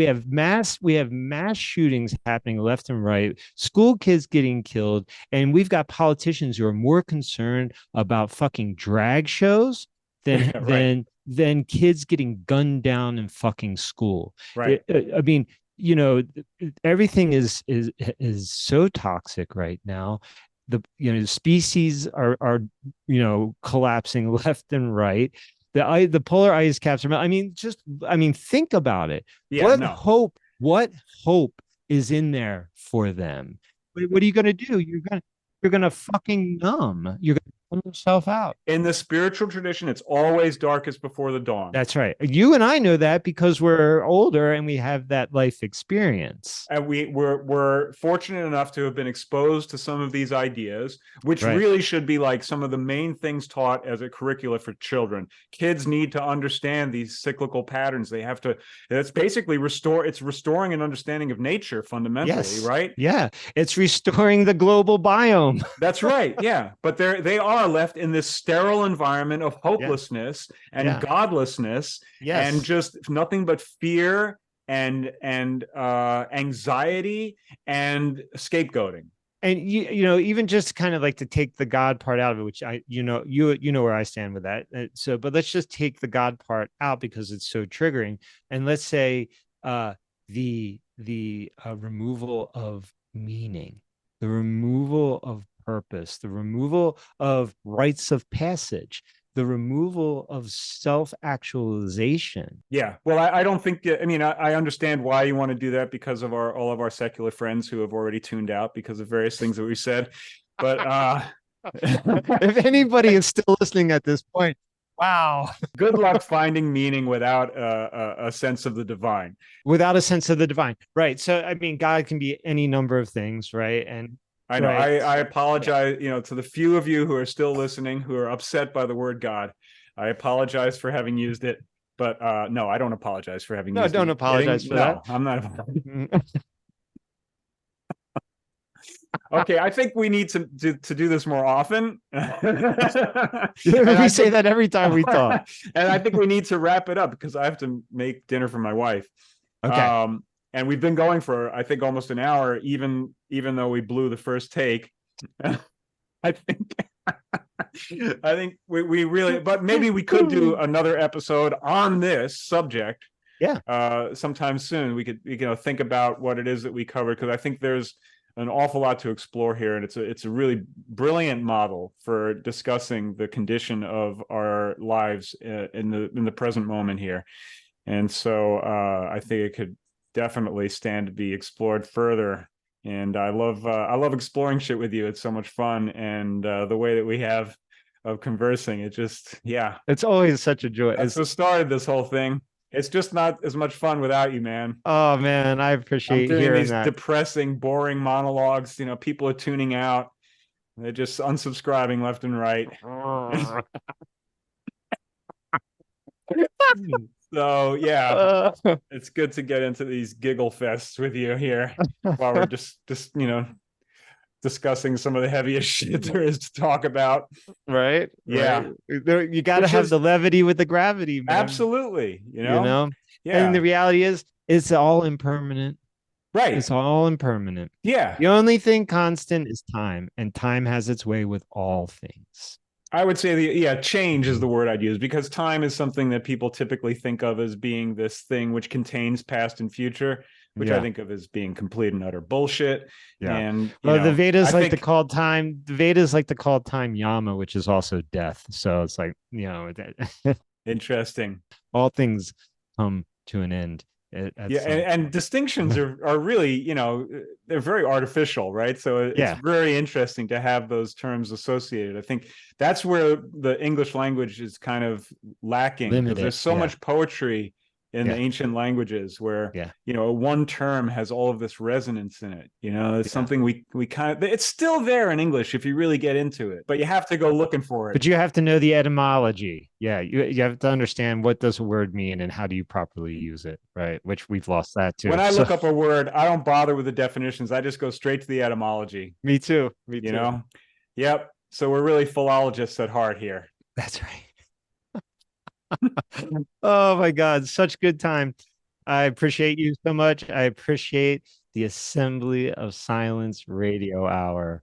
we have mass shootings happening left and right, school kids getting killed, and we've got politicians who are more concerned about fucking drag shows than Right. kids getting gunned down in fucking school. Right. I mean, you know, everything is so toxic right now. The species are collapsing left and right. The polar ice caps are. I mean, think about it. Yeah. What No. hope? What hope is in there for them? What are you going to do? You're gonna fucking numb. You're yourself out. In the spiritual tradition, it's always darkest before the dawn. That's right. You and I know that because we're older and we have that life experience. And we're fortunate enough to have been exposed to some of these ideas, which Right. really should be like some of the main things taught as a curricula for children. Kids need to understand these cyclical patterns. They have to, it's basically it's restoring an understanding of nature fundamentally, Yes. right? Yeah. It's restoring the global biome. That's right. Yeah. But they are left in this sterile environment of Yeah. hopelessness and Yeah. godlessness and Yes. just nothing but fear and anxiety and scapegoating. And even just kind of like to take the God part out of it, which you know where I stand with that. So, but let's just take the God part out because it's so triggering. And let's say the removal of meaning, the removal of purpose, the removal of rites of passage, the removal of self-actualization. Yeah. Well, I don't think, I mean, I understand why you want to do that because of all of our secular friends who have already tuned out because of various things that we said. But If anybody is still listening at this point, wow. good luck finding meaning without a sense of the divine. Without a sense of the divine. Right. So, I mean, God can be any number of things, right? And I know. right. I apologize, to the few of you who are still listening who are upset by the word God. I apologize for having used it, but no, I don't apologize for having No, used it. don't apologize for that. No, I'm not. Okay, I think we need to do this more often. We say that every time we talk. And I think we need to wrap it up because I have to make dinner for my wife. Okay. And we've been going for I think almost an hour, even though we blew the first take. I think I think we really, but maybe we could do another episode on this subject. Yeah. Sometime soon. We could think about what it is that we covered because I think there's an awful lot to explore here, and it's a really brilliant model for discussing the condition of our lives in the present moment here. And so I think it could definitely stand to be explored further. And I love exploring shit with you. It's so much fun, and the way that we have of conversing, it just It's always such a joy. that's what started this whole thing. It's just not as much fun without you, man. Oh man, I I'm appreciate doing hearing these that. depressing, boring monologues. People are tuning out. They're just unsubscribing left and right. So yeah, it's good to get into these giggle fests with you here while we're just discussing some of the heaviest shit there is to talk about. Right. Yeah. Right. You got to have the levity with the gravity, man. Absolutely. Yeah. And the reality is, it's all impermanent. Right. It's all impermanent. Yeah. The only thing constant is time, and time has its way with all things. I would say change is the word I'd use because time is something that people typically think of as being this thing which contains past and future, which I think of as being complete and utter bullshit. Yeah. And the Vedas like to call time. The Vedas like to call time yama, which is also death. So it's like interesting. All things come to an end. And distinctions are really, they're very artificial, right? So it's very interesting to have those terms associated. I think that's where the English language is kind of lacking because there's so much poetry in the ancient languages where one term has all of this resonance in it. It's something we kind of, it's still there in English if you really get into it, but you have to go looking for it. But you have to know the etymology. Yeah, you have to understand what does a word mean and how do you properly use it, right? Which we've lost that too. When I look up a word, I don't bother with the definitions. I just go straight to the etymology. Me too. Yep. So we're really philologists at heart here. That's right. Oh my God, such good time. I appreciate you so much. I appreciate the Assembly of Silence Radio Hour.